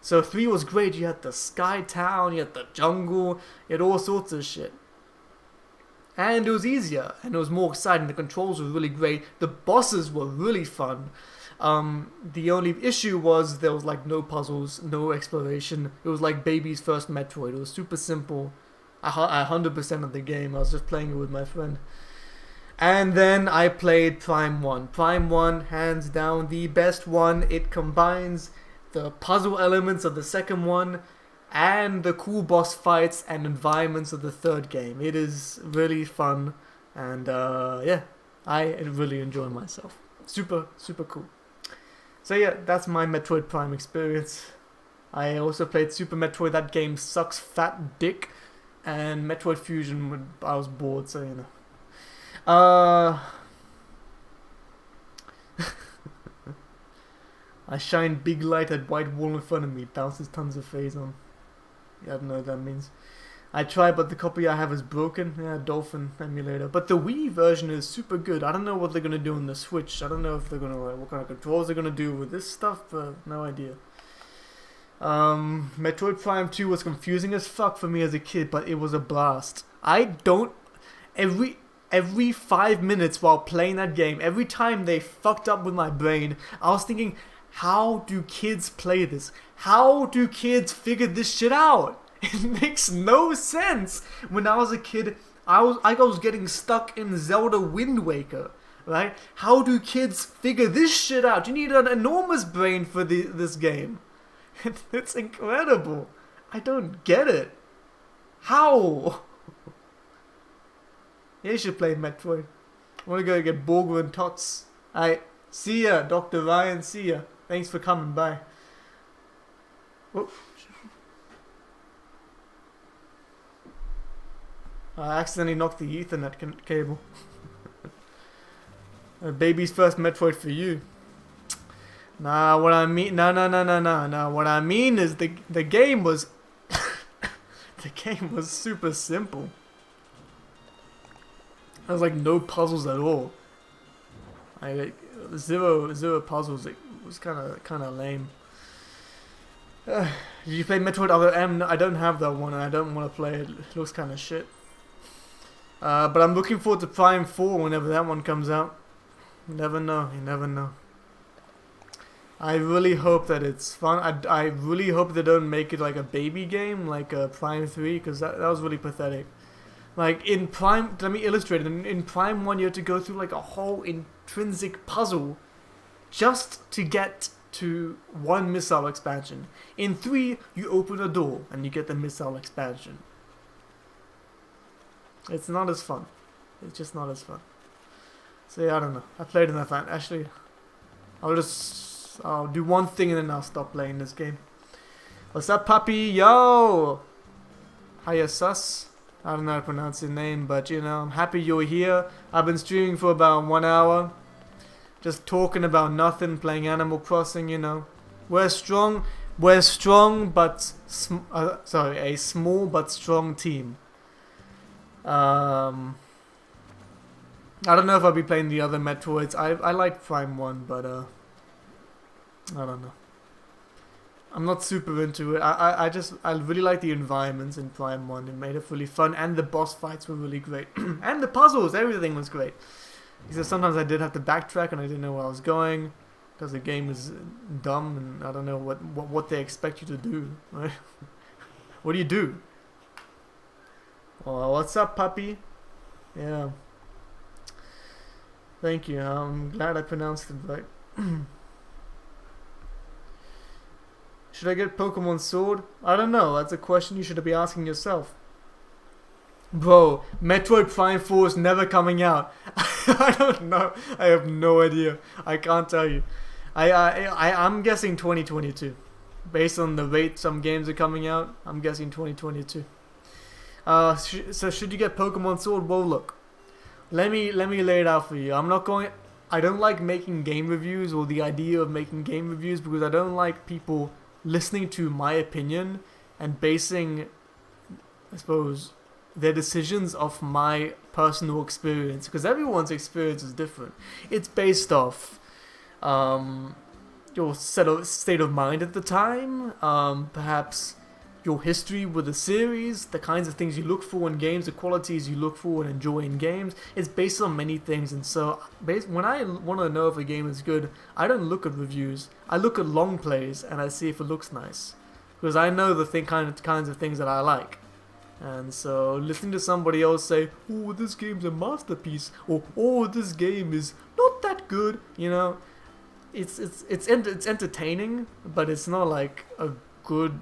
So 3 was great. You had the sky town, you had the jungle, you had all sorts of shit. And it was easier, and it was more exciting. The controls were really great. The bosses were really fun. The only issue was there was like no puzzles, no exploration. It was like baby's first Metroid. It was super simple. I 100% of the game. I was just playing it with my friend. And then I played Prime 1. Prime 1, hands down, the best one. It combines the puzzle elements of the second one and the cool boss fights and environments of the third game. It is really fun, and yeah, I really enjoy myself. Super, super cool. So yeah, that's my Metroid Prime experience. I also played Super Metroid. That game sucks fat dick. And Metroid Fusion when I was bored, so you know. I shine big light at white wall in front of me, bounces tons of phase on. Yeah, I don't know what that means. I tried, but the copy I have is broken. Yeah, Dolphin emulator. But the Wii version is super good. I don't know what they're gonna do on the Switch. I don't know if they're gonna like what kind of controls they're gonna do with this stuff, but no idea. Metroid Prime 2 was confusing as fuck for me as a kid, but it was a blast. Every 5 minutes while playing that game, every time they fucked up with my brain, I was thinking, how do kids play this? How do kids figure this shit out? It makes no sense. When I was a kid, I was getting stuck in Zelda Wind Waker, right? How do kids figure this shit out? You need an enormous brain for this game. It's incredible. I don't get it. How? Yeah, you should play Metroid. I want to go get Borgo and Tots. Alright, see ya, Dr. Ryan, see ya. Thanks for coming by. Oh. I accidentally knocked the Ethernet cable. Baby's first Metroid for you. Nah, what I mean, no. What I mean is the game was, the game was super simple. There was like no puzzles at all. Zero puzzles. It was kind of lame. Did you play Metroid Other M? No, I don't have that one, and I don't want to play it. It looks kind of shit. But I'm looking forward to Prime 4 whenever that one comes out. You never know. You never know. I really hope that it's fun. I really hope they don't make it like a baby game, like Prime 3, because that was really pathetic. Like in Prime, let me illustrate it. In Prime 1, you had to go through like a whole intrinsic puzzle just to get to one missile expansion. In 3, you open a door and you get the missile expansion. It's not as fun. It's just not as fun. So yeah, I don't know. I played enough. Actually, I'll do one thing and then I'll stop playing this game. What's up, puppy? Yo! Hiya, sus. I don't know how to pronounce your name, but you know, I'm happy you're here. I've been streaming for about 1 hour. Just talking about nothing, playing Animal Crossing, you know. We're strong, but a small but strong team. I don't know if I'll be playing the other Metroids. I like Prime 1, but I don't know. I'm not super into it. I really like the environments in Prime 1. It made it really fun, and the boss fights were really great. And the puzzles, everything was great. Because sometimes I did have to backtrack and I didn't know where I was going. Because the game is dumb and I don't know what they expect you to do. Right? What do you do? Oh, what's up, puppy? Yeah. Thank you. I'm glad I pronounced it right. Should I get Pokemon Sword? I don't know. That's a question you should be asking yourself. Bro, Metroid Prime 4 is never coming out. I don't know. I have no idea. I can't tell you. I'm guessing 2022. Based on the rate some games are coming out, I'm guessing 2022. So should you get Pokemon Sword? Well, look. Let me lay it out for you. I don't like making game reviews or the idea of making game reviews because I don't like people listening to my opinion and basing, I suppose, their decisions off my personal experience, because everyone's experience is different. It's based off your state of mind at the time, perhaps your history with the series, the kinds of things you look for in games, the qualities you look for and enjoy in games. It's based on many things, and so when I want to know if a game is good, I don't look at reviews. I look at long plays and I see if it looks nice, because I know the kinds of things that I like. And so listening to somebody else say, "Oh, this game's a masterpiece," or "Oh, this game is not that good," you know, it's entertaining, but it's not like a good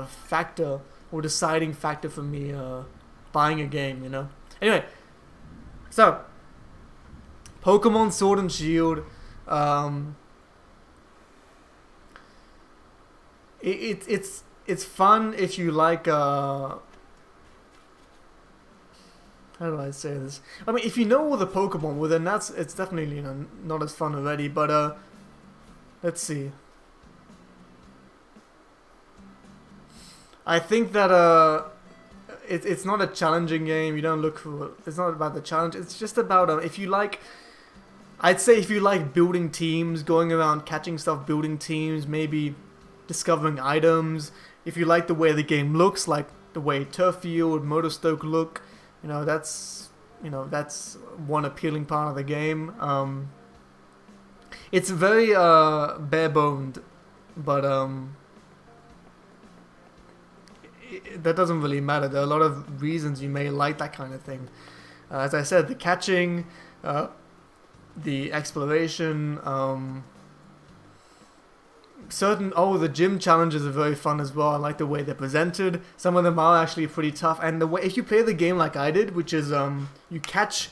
factor or deciding factor for me buying a game, you know. Anyway, so Pokemon Sword and Shield, it's fun if you like how do I say this? I mean, if you know all the Pokemon, well then it's definitely, you know, not as fun already. But let's see. I think that it's not a challenging game. You don't look for. It's not about the challenge. It's just about if you like. I'd say if you like building teams, going around catching stuff, building teams, maybe discovering items. If you like the way the game looks, like the way Turffield, Motorstoke look. You know, that's one appealing part of the game. It's very bare-boned, but that doesn't really matter. There are a lot of reasons you may like that kind of thing. As I said, the catching, the exploration, the gym challenges are very fun as well. I like the way they're presented. Some of them are actually pretty tough, and the way if you play the game like I did, which is you catch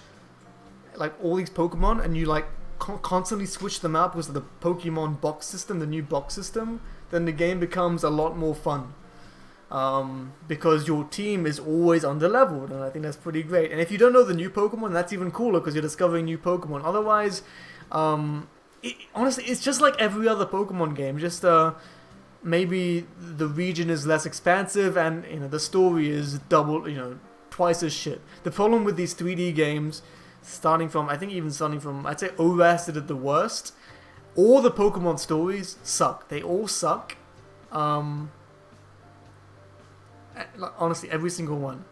like all these Pokemon and you like constantly switch them out because of the Pokemon box system, the new box system, then the game becomes a lot more fun. Because your team is always under-leveled, and I think that's pretty great. And if you don't know the new Pokemon, that's even cooler because you're discovering new Pokemon. Otherwise, honestly, it's just like every other Pokemon game. Just maybe the region is less expansive, and you know the story is twice as shit. The problem with these 3D games, starting from I'd say ORAS did it the worst. All the Pokemon stories suck. They all suck. Honestly, every single one.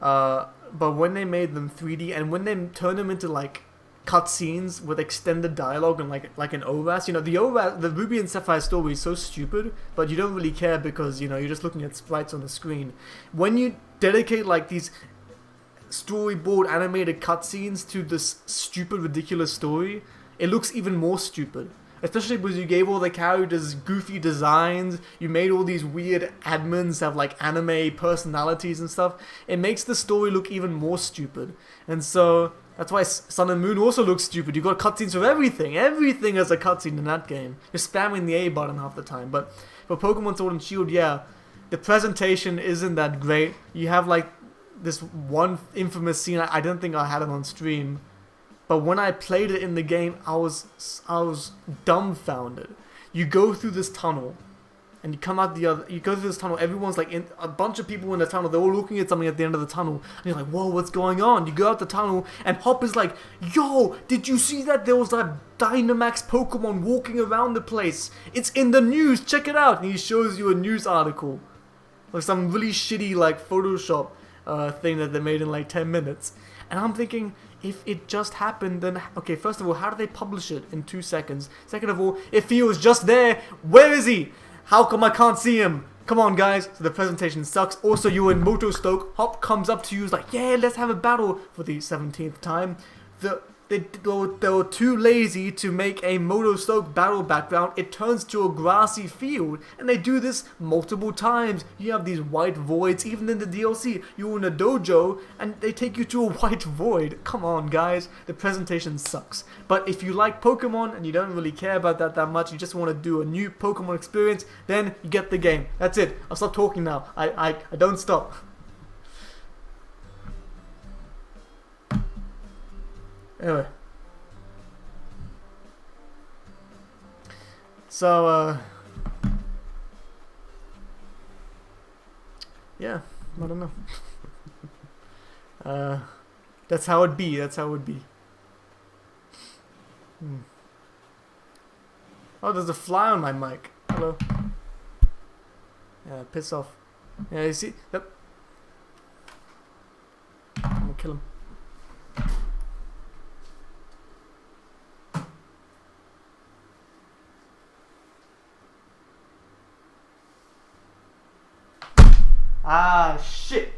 But when they made them 3D and when they turned them into like cutscenes with extended dialogue and like an ORAS, you know, the Ruby and Sapphire story is so stupid, but you don't really care because, you know, you're just looking at sprites on the screen. When you dedicate like these storyboard animated cutscenes to this stupid, ridiculous story, it looks even more stupid. Especially because you gave all the characters goofy designs, you made all these weird admins have like anime personalities and stuff. It makes the story look even more stupid. And so that's why Sun and Moon also looks stupid. You've got cutscenes for everything. Everything is a cutscene in that game. You're spamming the A button half the time. But for Pokemon Sword and Shield, yeah, the presentation isn't that great. You have like this one infamous scene. I don't think I had it on stream, but when I played it in the game, I was dumbfounded. You go through this tunnel, and you come out the other. You go through this tunnel. Everyone's like in a bunch of people in the tunnel. They're all looking at something at the end of the tunnel, and you're like, "Whoa, what's going on?" You go out the tunnel, and Hop is like, "Yo, did you see that? There was that Dynamax Pokemon walking around the place. It's in the news. Check it out." And he shows you a news article, like some really shitty like Photoshop thing that they made in like 10 minutes. And I'm thinking, if it just happened, then okay. First of all, how do they publish it in 2 seconds? Second of all, if he was just there, where is he? How come I can't see him? Come on, guys. So the presentation sucks. Also, you're in Moto Stoke. Hop comes up to you, is like, yeah, let's have a battle for the 17th time. They were too lazy to make a Moto Stoke battle background. It turns to a grassy field, and they do this multiple times. You have these white voids, even in the DLC. You're in a dojo, and they take you to a white void. Come on, guys. The presentation sucks. But if you like Pokemon, and you don't really care about that much, you just want to do a new Pokemon experience, then you get the game. That's it. I'll stop talking now. I don't stop. Anyway. So, yeah, I don't know. That's how it'd be, that's how it would be. Oh, there's a fly on my mic. Hello. Yeah, piss off. Yeah, you see? Yep. I'm gonna kill him. Ah, shit!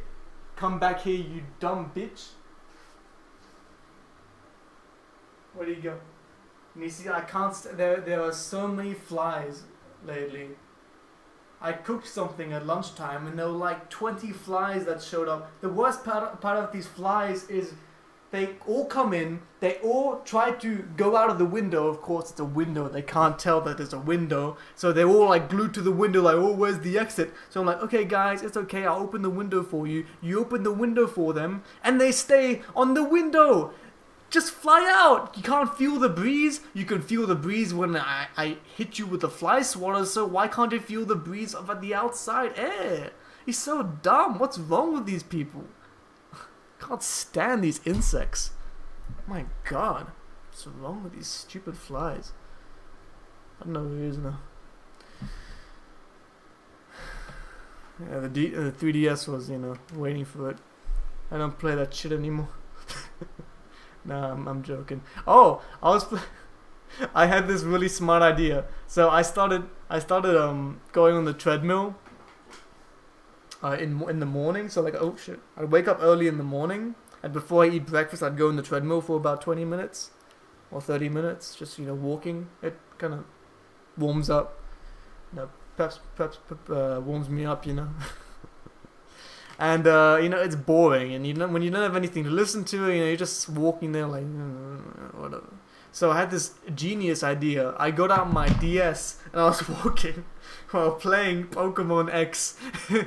Come back here, you dumb bitch. Where do you go? And you see, I can't. There are so many flies lately. I cooked something at lunchtime, and there were like 20 flies that showed up. The worst part of these flies is they all come in. They all try to go out of the window. Of course, it's a window. They can't tell that there's a window, so they're all like glued to the window. Like, oh, where's the exit? So I'm like, okay, guys, it's okay. I'll open the window for you. You open the window for them, and they stay on the window. Just fly out! You can't feel the breeze? You can feel the breeze when I hit you with the fly swatter, so why can't you feel the breeze up at the outside air? He's so dumb. What's wrong with these people? Can't stand these insects. My god. What's wrong with these stupid flies? I don't know who it is now. Yeah, the 3DS was, waiting for it. I don't play that shit anymore. Nah, I'm joking. Oh, I had this really smart idea. So I started going on the treadmill in the morning. So like, oh shit, I'd wake up early in the morning, and before I eat breakfast, I'd go on the treadmill for about 20 minutes or 30 minutes, just walking. It kind of warms up, perhaps warms me up, And it's boring, and when you don't have anything to listen to, you're just walking there like whatever. So I had this genius idea. I got out my DS and I was walking while playing Pokemon X.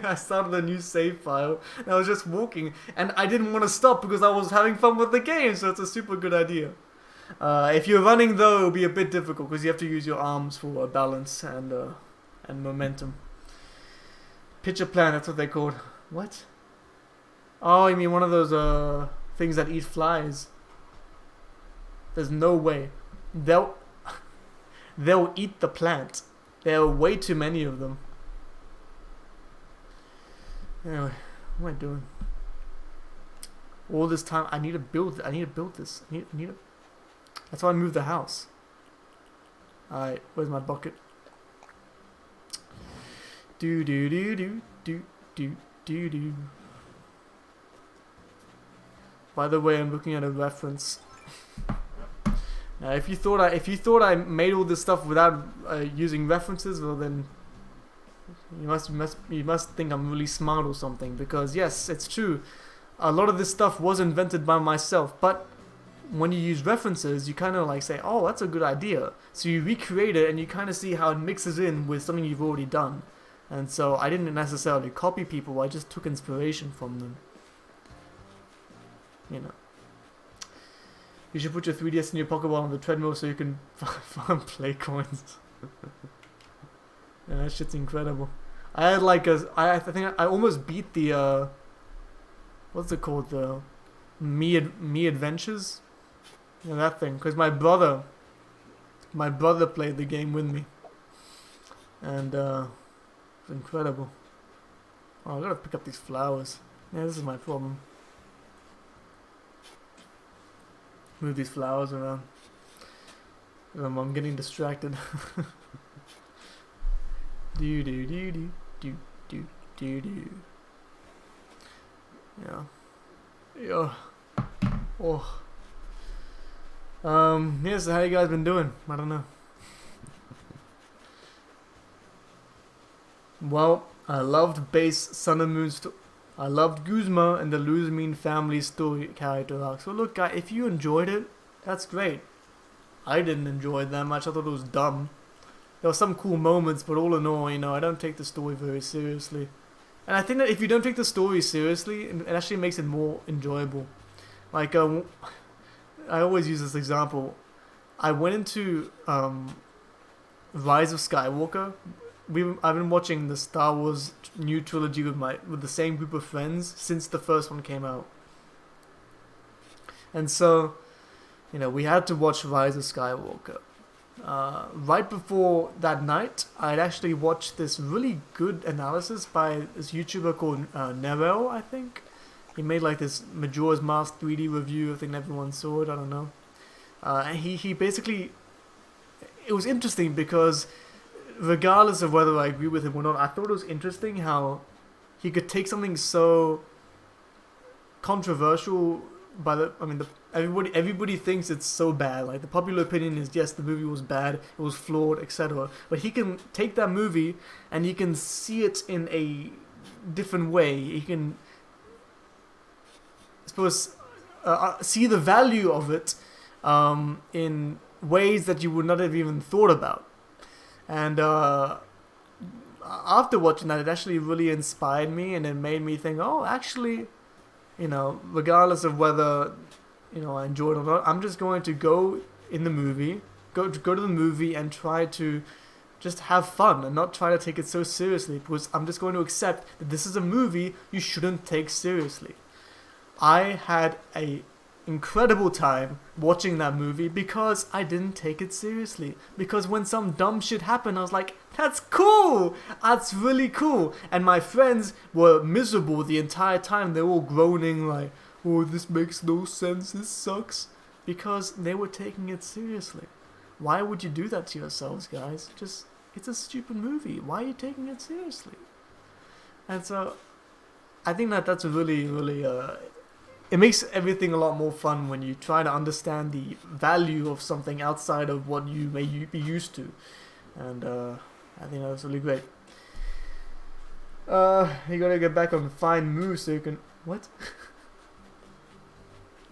I started a new save file and I was just walking, and I didn't want to stop because I was having fun with the game. So it's a super good idea. If you're running though, it'll be a bit difficult because you have to use your arms for balance and momentum. Pitcher plan, that's what they're called. What? Oh, you mean one of those things that eat flies? There's no way. They'll eat the plant. There are way too many of them. Anyway, what am I doing? All this time, I need to build this. I need to. That's why I moved the house. Alright, where's my bucket? Do do do do do do. Do. By the way, I'm looking at a reference. Now, if you thought I made all this stuff without using references, well then you must think I'm really smart or something. Because yes, it's true. A lot of this stuff was invented by myself, but when you use references, you kind of like say, "Oh, that's a good idea." So you recreate it, and you kind of see how it mixes in with something you've already done. And so I didn't necessarily copy people, I just took inspiration from them. you know. You should put your 3DS in your Pokeball on the treadmill so you can farm play coins. Yeah, that shit's incredible. I had like I think I almost beat the what's it called, the Me Adventures, you know, that thing, because my brother played the game with me, and it's incredible. Oh, I gotta pick up these flowers. Yeah, this is my problem. Move these flowers around. I'm getting distracted. do do do do do do do do. Yeah. Yeah. Oh. Yeah, so how you guys been doing? I don't know. Well, I loved Base Sun and Moon I loved Guzma and the Luzmin family story character arc. So look, guys, if you enjoyed it, that's great. I didn't enjoy it that much. I thought it was dumb. There were some cool moments, but all in all, you know, I don't take the story very seriously. And I think that if you don't take the story seriously, it actually makes it more enjoyable. Like, I always use this example. I went into Rise of Skywalker. I've been watching the Star Wars new trilogy with the same group of friends since the first one came out. And so, you know, we had to watch Rise of Skywalker. Right before that night, I'd actually watched this really good analysis by this YouTuber called Nerel, I think. He made like this Majora's Mask 3D review. I think everyone saw it, I don't know. And he basically... It was interesting because regardless of whether I agree with him or not, I thought it was interesting how he could take something so controversial everybody thinks it's so bad. Like, the popular opinion is, yes, the movie was bad, it was flawed, etc. But he can take that movie and he can see it in a different way. He can, I suppose, see the value of it in ways that you would not have even thought about. And after watching that, it actually really inspired me, and it made me think, oh, actually, you know, regardless of whether, you know, I enjoyed it or not, I'm just going to go in the movie, go to the movie and try to just have fun and not try to take it so seriously, because I'm just going to accept that this is a movie you shouldn't take seriously. I had a incredible time watching that movie because I didn't take it seriously. Because when some dumb shit happened, I was like, that's cool! That's really cool! And my friends were miserable the entire time. They were all groaning like, oh, this makes no sense, this sucks. Because they were taking it seriously. Why would you do that to yourselves, guys? Just, it's a stupid movie. Why are you taking it seriously? And so, I think that's really, really, it makes everything a lot more fun when you try to understand the value of something outside of what you may be used to. And I think that's really great. You gotta get back on Find Moo so you can... What?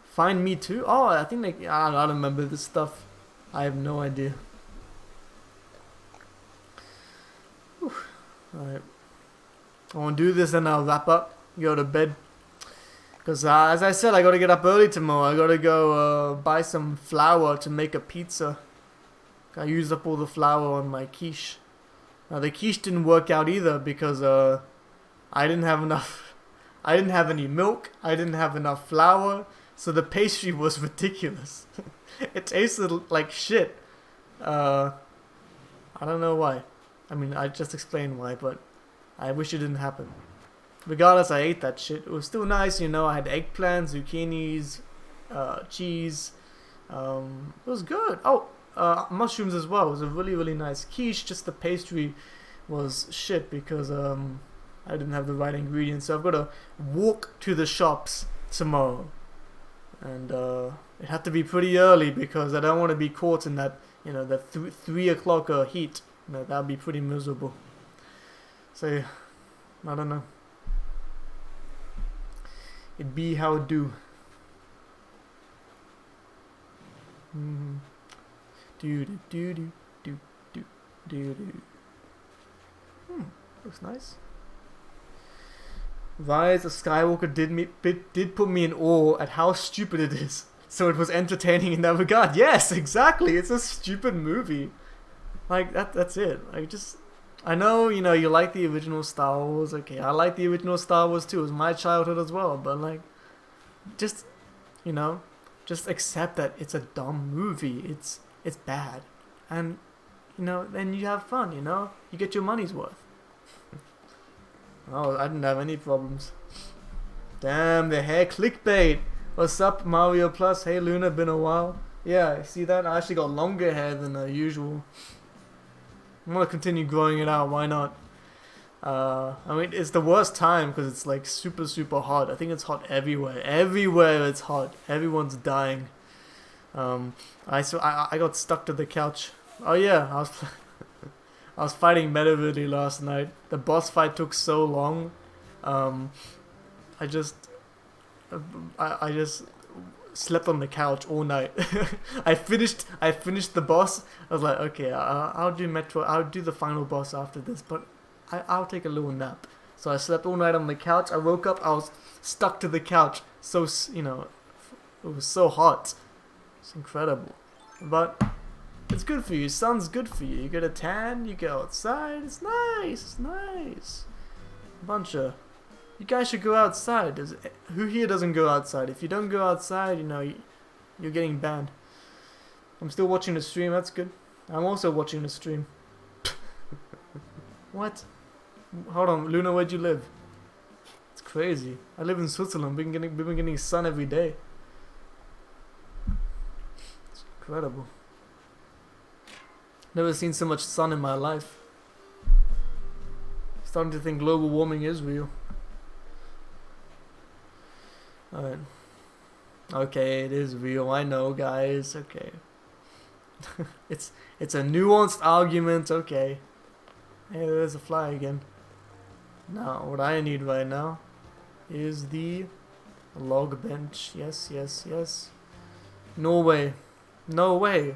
Find Me Too? Oh, I think I don't remember this stuff. I have no idea. Alright. I want to do this and I'll wrap up. Go to bed. Because as I said, I gotta get up early tomorrow. I gotta go buy some flour to make a pizza. I used up all the flour on my quiche. Now the quiche didn't work out either because I didn't have enough. I didn't have any milk. I didn't have enough flour. So the pastry was ridiculous. It tasted like shit. I don't know why. I mean, I just explained why, but I wish it didn't happen. Regardless, I ate that shit. It was still nice, you know. I had eggplants, zucchinis, cheese. It was good. Oh, mushrooms as well. It was a really, really nice quiche. Just the pastry was shit because I didn't have the right ingredients. So I've got to walk to the shops tomorrow. And it had to be pretty early because I don't want to be caught in that, you know, that 3 o'clock heat. You know, that'd be pretty miserable. So, I don't know. It be how it do. Do do do do do do do do. Looks nice. Rise of Skywalker did put me in awe at how stupid it is. So it was entertaining in that regard. Yes, exactly. It's a stupid movie. Like that's it. Like just I know, you know, you like the original Star Wars. Okay, I like the original Star Wars too. It was my childhood as well. But like, just, you know, just accept that it's a dumb movie. It's bad, and you know, then you have fun. You know, you get your money's worth. Oh, I didn't have any problems. Damn, the hair clickbait. What's up, Mario Plus? Hey, Luna, been a while. Yeah, see that? I actually got longer hair than usual. I'm gonna continue growing it out. Why not? I mean, it's the worst time because it's like super, super hot. I think it's hot everywhere. Everywhere it's hot. Everyone's dying. I got stuck to the couch. Oh yeah, I was fighting Metaverse last night. The boss fight took so long. I just slept on the couch all night. I finished the boss. I was like, okay, I'll do Metro. I'll do the final boss after this, but I'll take a little nap. So I slept all night on the couch. I woke up. I was stuck to the couch. So, you know, it was so hot. It's incredible, but it's good for you. Sun's good for you. You get a tan. You go outside. It's nice. It's nice. You guys should go outside. Who here doesn't go outside? If you don't go outside, you know, you're getting banned. I'm still watching the stream. That's good. I'm also watching the stream. What? Hold on, Luna, where'd you live? It's crazy. I live in Switzerland. We've been getting sun every day. It's incredible. Never seen so much sun in my life. Starting to think global warming is real. Alright. Okay, it is real. I know, guys. Okay. It's a nuanced argument. Okay. Hey, there's a fly again. Now, what I need right now is the log bench. Yes, yes, yes. No way. No way.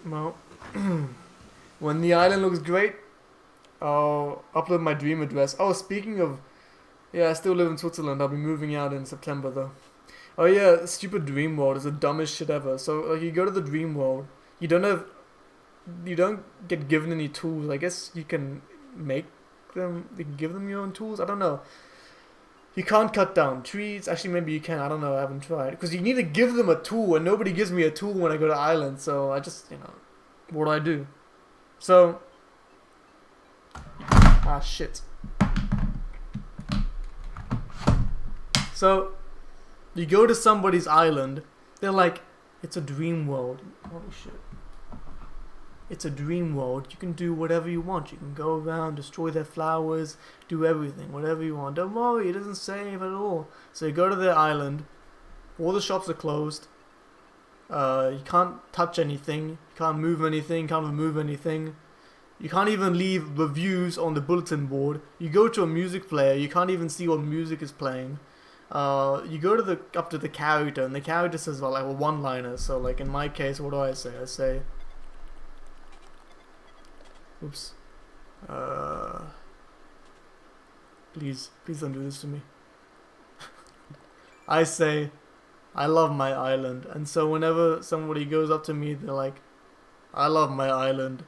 Well, when the island looks great, I'll upload my dream address. Oh, speaking of, yeah, I still live in Switzerland. I'll be moving out in September though. Oh yeah, stupid dream world is the dumbest shit ever. So like, you go to the dream world, you don't get given any tools. I guess you can make them. You can give them your own tools. I don't know. You can't cut down trees. Actually, maybe you can. I don't know. I haven't tried. Because you need to give them a tool, and nobody gives me a tool when I go to island. So I just, you know, what do I do? So, shit. So, you go to somebody's island. They're like, it's a dream world. Holy shit. It's a dream world. You can do whatever you want. You can go around, destroy their flowers, do everything, whatever you want. Don't worry, it doesn't save at all. So you go to their island. All the shops are closed. You can't touch anything. You can't move anything. Can't remove anything. You can't even leave reviews on the bulletin board. You go to a music player. You can't even see what music is playing. You go to up to the character, and the character says, well, like a one-liner. So like in my case, what do I say? I say, oops. Please don't do this to me. I say, I love my island. And so whenever somebody goes up to me, they're like, I love my island.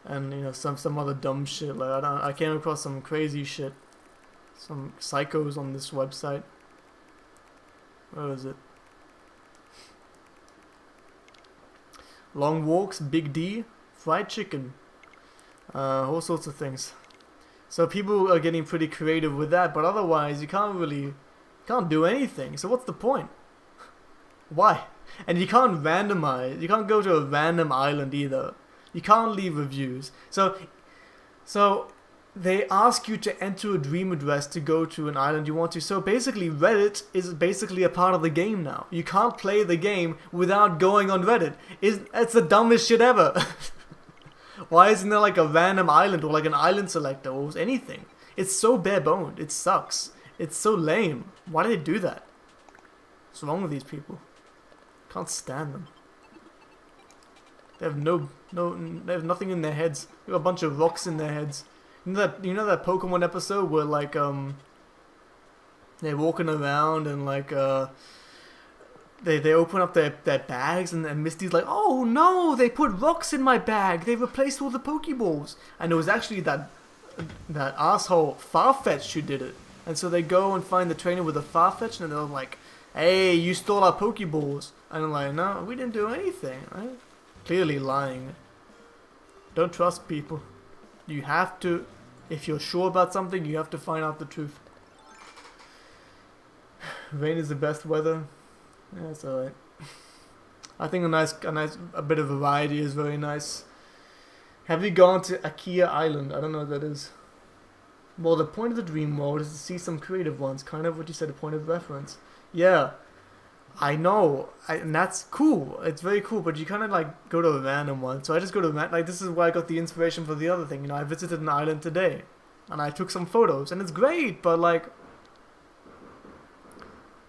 And you know, some other dumb shit. Like I came across some crazy shit. Some psychos on this website. Where is it? Long walks, Big D, fried chicken. All sorts of things. So people are getting pretty creative with that, but otherwise you can't do anything. So what's the point? Why? And you can't randomize. You can't go to a random island either. You can't leave reviews. So they ask you to enter a dream address to go to an island you want to. So basically Reddit is basically a part of the game now. You can't play the game without going on Reddit. It's the dumbest shit ever. Why isn't there like a random island or like an island selector or anything? It's so bare boned. It sucks. It's so lame. Why do they do that? What's wrong with these people? Can't stand them. They have they have nothing in their heads. They have a bunch of rocks in their heads. You know that Pokemon episode where like they're walking around and like they open up their bags and Misty's like, oh no, they put rocks in my bag. They replaced all the Pokeballs. And it was actually that asshole Farfetch who did it. And so they go and find the trainer with a Farfetch and they're like, hey, you stole our Pokeballs. And I'm like, no, we didn't do anything. Right? Clearly lying. Don't trust people. You have to, if you're sure about something, you have to find out the truth. Rain is the best weather. Yeah, it's alright. I think a bit of variety is very nice. Have you gone to Ikea Island? I don't know what that is. Well, the point of the dream world is to see some creative ones. Kind of what you said, a point of reference. Yeah, I know. And that's cool. It's very cool, but you kind of like go to a random one. So I just go to like this is where I got the inspiration for the other thing. You know, I visited an island today. And I took some photos. And it's great, but like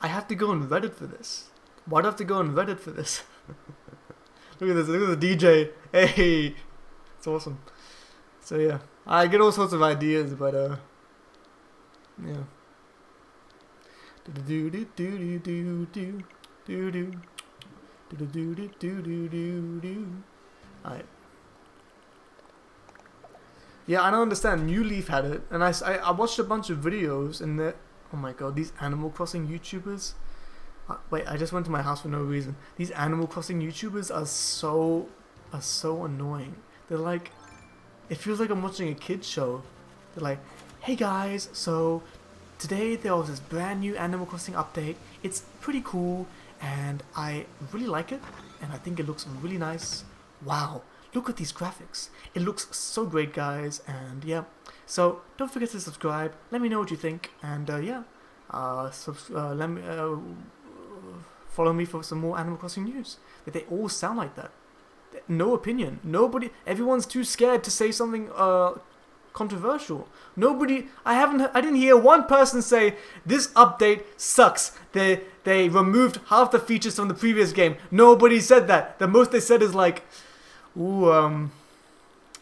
I have to go on Reddit for this. Why do I have to go on Reddit for this? Look at this. Look at the DJ. Hey. It's awesome. So yeah. I get all sorts of ideas, but yeah. Alright. Yeah, I don't understand. New Leaf had it, and I watched a bunch of videos, and oh my god, these Animal Crossing YouTubers. Wait, I just went to my house for no reason. These Animal Crossing YouTubers are so annoying. They're like, it feels like I'm watching a kid's show. They're like, hey guys, so today there was this brand new Animal Crossing update. It's pretty cool, and I really like it, and I think it looks really nice. Wow, look at these graphics. It looks so great, guys, and yeah. So don't forget to subscribe. Let me know what you think, and yeah, follow me for some more Animal Crossing news. They all sound like that. No opinion. Nobody. Everyone's too scared to say something controversial. Nobody. I didn't hear one person say this update sucks. They removed half the features from the previous game. Nobody said that. The most they said is like, ooh,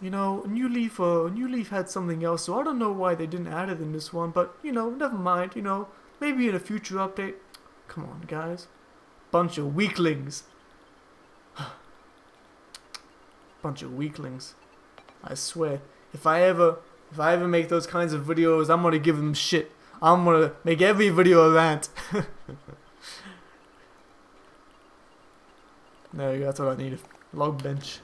you know, New Leaf had something else, so I don't know why they didn't add it in this one. But you know, never mind. You know, maybe in a future update. Come on, guys. Bunch of weaklings. Bunch of weaklings. I swear. If I ever make those kinds of videos, I'm gonna give them shit. I'm gonna make every video a rant. There you go, that's what I needed. Log bench.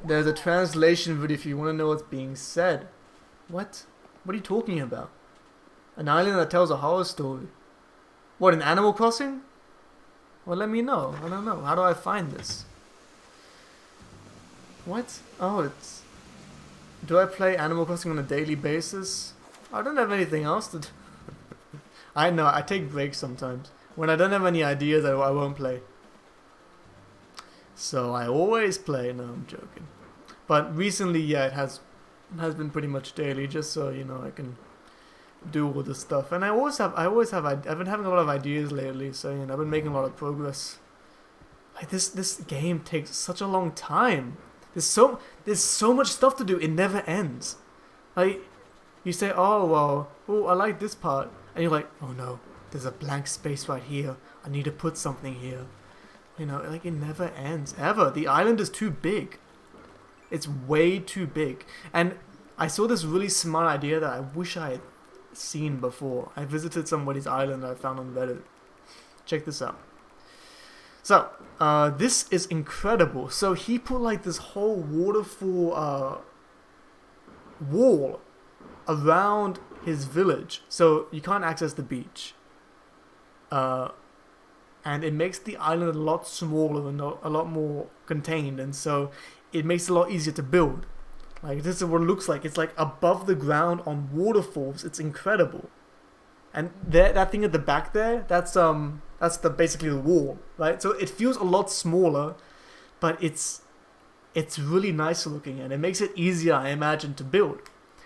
There's a translation video if you want to know what's being said. What? What are you talking about? An island that tells a horror story. What, in Animal Crossing? Well, let me know. I don't know. How do I find this? What? Oh, it's... Do I play Animal Crossing on a daily basis? I don't have anything else to do. I know, I take breaks sometimes. When I don't have any ideas, I won't play. So I always play. No, I'm joking. But recently, yeah, it has been pretty much daily, just so, you know, I can do all this stuff. And I've been having a lot of ideas lately, so you know, I've been making a lot of progress. Like this game takes such a long time. There's so much stuff to do. It never ends. Like you say, oh well, oh I like this part, and you're like, oh no, there's a blank space right here. I need to put something here. You know, like it never ends ever. The island is too big. It's way too big. And I saw this really smart idea that I wish I had seen before. I visited somebody's island that I found on Reddit. Check this out. So, this is incredible. So he put like this whole waterfall wall around his village, so you can't access the beach. And it makes the island a lot smaller and a lot more contained, and so it makes it a lot easier to build. Like this is what it looks like. It's like above the ground on waterfalls. It's incredible. And that thing at the back there, that's basically the wall, right? So it feels a lot smaller, but it's really nice looking, and it makes it easier, I imagine, to build,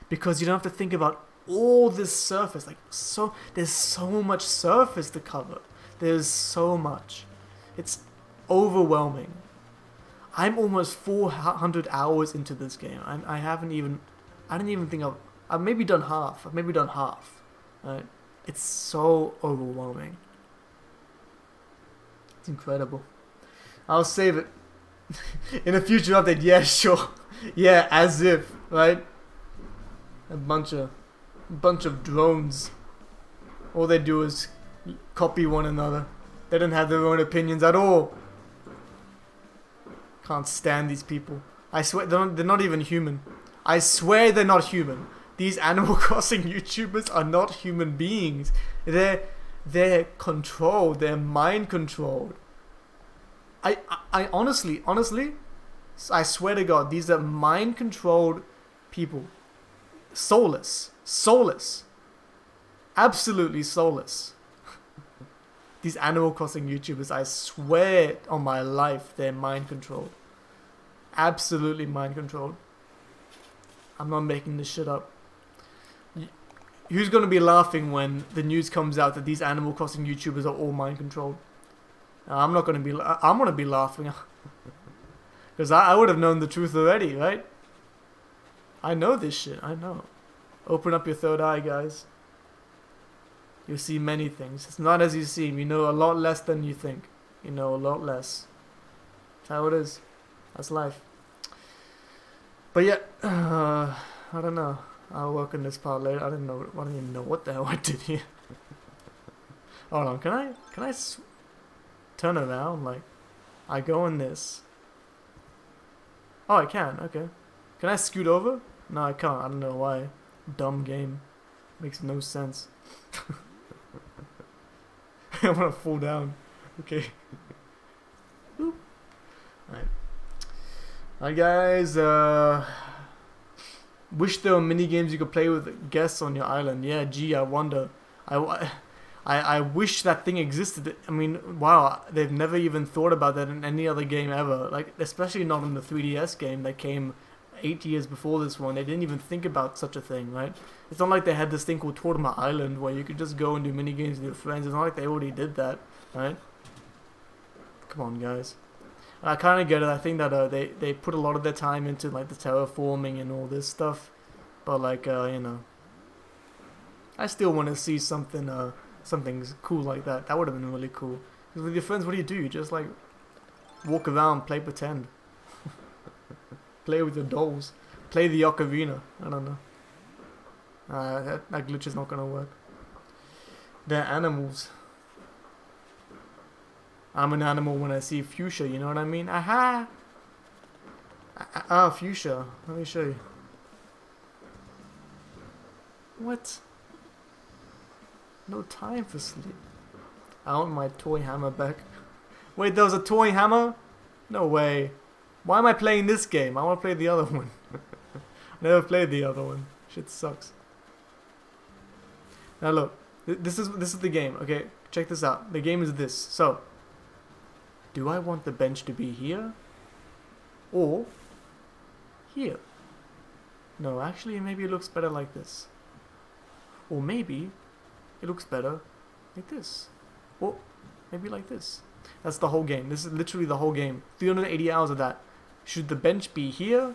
because you don't have to think about all this surface. Like there's so much surface to cover. There's so much. It's overwhelming. I'm almost 400 hours into this game. I didn't even think I've maybe done half. Right? It's so overwhelming. It's incredible. I'll save it. In a future update, yeah, sure. Yeah, as if, right? A bunch of drones. All they do is copy one another. They don't have their own opinions at all. Can't stand these people. I swear, they're not even human. I swear they're not human. These Animal Crossing YouTubers are not human beings. They're controlled. They're mind controlled. I honestly, I swear to God, these are mind controlled people. Soulless. Absolutely soulless. These Animal Crossing YouTubers, I swear on my life, they're mind controlled. Absolutely mind controlled. I'm not making this shit up. Who's gonna be laughing when the news comes out that these Animal Crossing YouTubers are all mind controlled? I'm not gonna be. I'm gonna be laughing because I would have known the truth already, right? I know this shit. I know. Open up your third eye, guys. You'll see many things. It's not as you seem. You know a lot less than you think. You know a lot less. That's how it is. That's life. But yeah, I don't know. I'll work on this part later. I don't even know what the hell I did here. Hold on. Can I turn around? Like, I go in this. Oh, I can. Okay. Can I scoot over? No, I can't. I don't know why. Dumb game. Makes no sense. I'm gonna fall down. Okay. Alright. Alright, guys. Wish there were mini games you could play with guests on your island. Yeah, gee, I wonder. I wish that thing existed. I mean, wow, they've never even thought about that in any other game ever. Like, especially not in the 3DS game that came 8 years before this one. They didn't even think about such a thing, right? It's not like they had this thing called Tournament Island where you could just go and do mini games with your friends. It's not like they already did that, right? Come on, guys. I kind of get it. I think that they put a lot of their time into like the terraforming and all this stuff, but like you know, I still want to see something cool like that. That would have been really cool. Because with your friends, what do? You just like walk around, play pretend, play with your dolls, play the ocarina. I don't know. That glitch is not gonna work. They're animals. I'm an animal when I see fuchsia, you know what I mean? Aha! Fuchsia. Let me show you. What? No time for sleep. I want my toy hammer back. Wait, there was a toy hammer? No way. Why am I playing this game? I want to play the other one. Never played the other one. Shit sucks. Now look, this is the game. Okay, check this out. The game is this. So, do I want the bench to be here or here? No, actually, maybe it looks better like this. Or maybe it looks better like this. Or maybe like this. That's the whole game. This is literally the whole game. 380 hours of that. Should the bench be here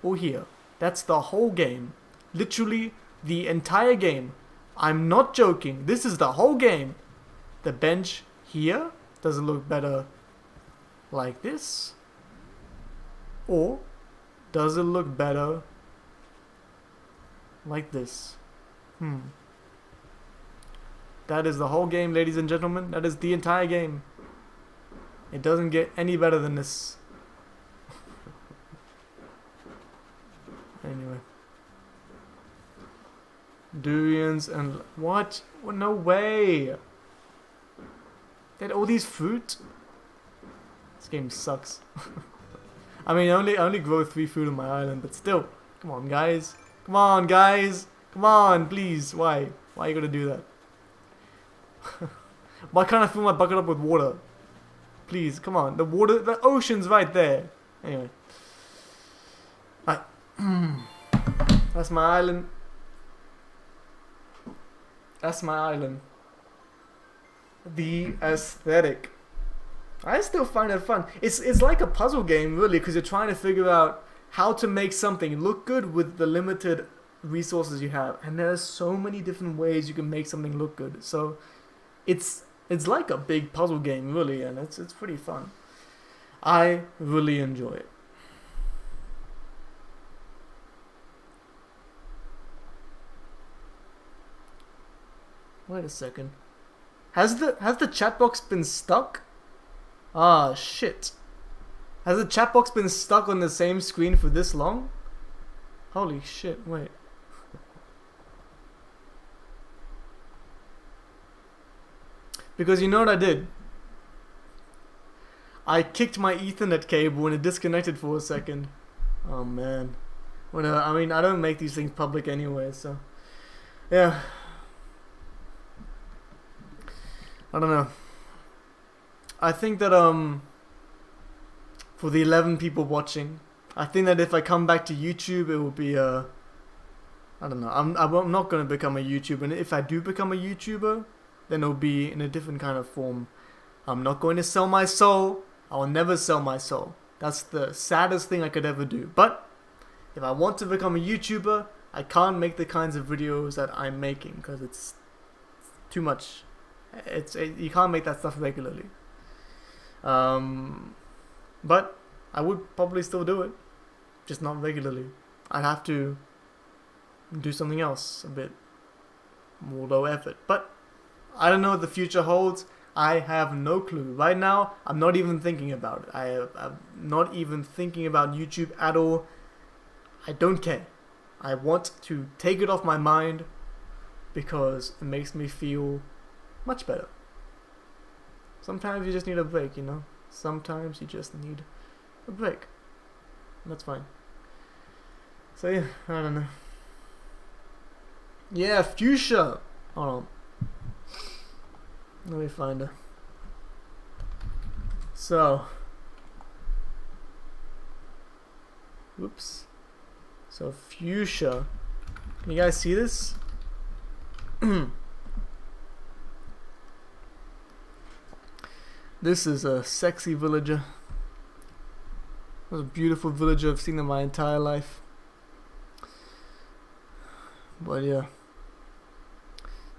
or here? That's the whole game. Literally the entire game. I'm not joking. This is the whole game. The bench here. Does it look better like this? Or does it look better like this? That is the whole game, ladies and gentlemen. That is the entire game. It doesn't get any better than this. Anyway. Durians and... What? Well, no way! They had all these fruit? This game sucks. I mean, I only grow 3 fruit on my island, but still. Come on, guys. Come on, guys. Come on, please. Why? Why are you gonna do that? Why can't I fill my bucket up with water? Please, come on. The water, the ocean's right there. Anyway. That's my island. That's my island. The aesthetic. I still find it fun. It's like a puzzle game, really, because you're trying to figure out how to make something look good with the limited resources you have, and there's so many different ways you can make something look good. So it's like a big puzzle game, really, and it's pretty fun. I really enjoy it. Wait a second. Has the chat box been stuck? Ah, shit. Has the chat box been stuck on the same screen for this long? Holy shit, wait. Because you know what I did? I kicked my Ethernet cable and it disconnected for a second. Oh man. Whatever. I mean, I don't make these things public anyway, so yeah. I don't know. I think that for the 11 people watching, I think that if I come back to YouTube, it will be I don't know. I'm not gonna become a YouTuber, and if I do become a YouTuber, then it'll be in a different kind of form. I'm not going to sell my soul. I will never sell my soul. That's the saddest thing I could ever do. But if I want to become a YouTuber, I can't make the kinds of videos that I'm making because it's too much. You can't make that stuff regularly. But I would probably still do it, just not regularly. I'd have to do something else, a bit more low effort. But I don't know what the future holds. I have no clue. Right now, I'm not even thinking about it. I'm not even thinking about YouTube at all. I don't care. I want to take it off my mind because it makes me feel much better. Sometimes you just need a break, you know? Sometimes you just need a break. That's fine. So yeah, I don't know. Yeah, Fuchsia! Hold on. Let me find her. So. Whoops. So Fuchsia. Can you guys see this? This is a sexy villager. It was a beautiful villager I've seen in my entire life. But yeah.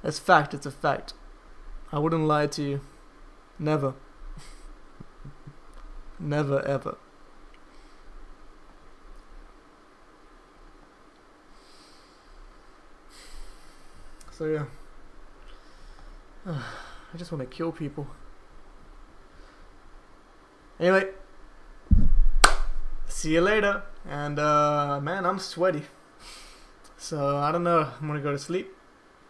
That's fact, it's a fact. I wouldn't lie to you. Never. Never ever. So yeah. I just want to kill people. Anyway. See you later. And man, I'm sweaty. So I don't know. I'm gonna go to sleep.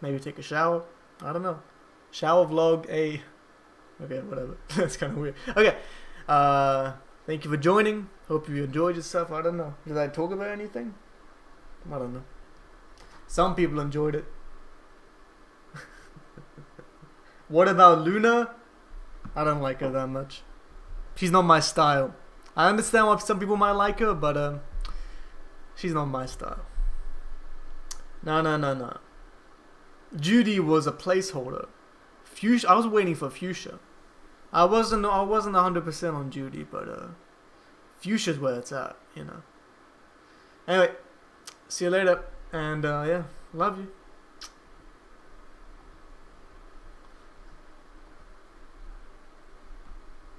Maybe take a shower. I don't know. Shower vlog a. Okay, whatever. That's kind of weird. Okay. Thank you for joining. Hope you enjoyed yourself. I don't know. Did I talk about anything? I don't know. Some people enjoyed it. What about Luna? I don't like her that much. She's not my style. I understand why some people might like her, but she's not my style. No. Judy was a placeholder. Fuchsia. I was waiting for Fuchsia. I wasn't 100% on Judy, but Fuchsia's where it's at, you know. Anyway, see you later, and yeah, love you.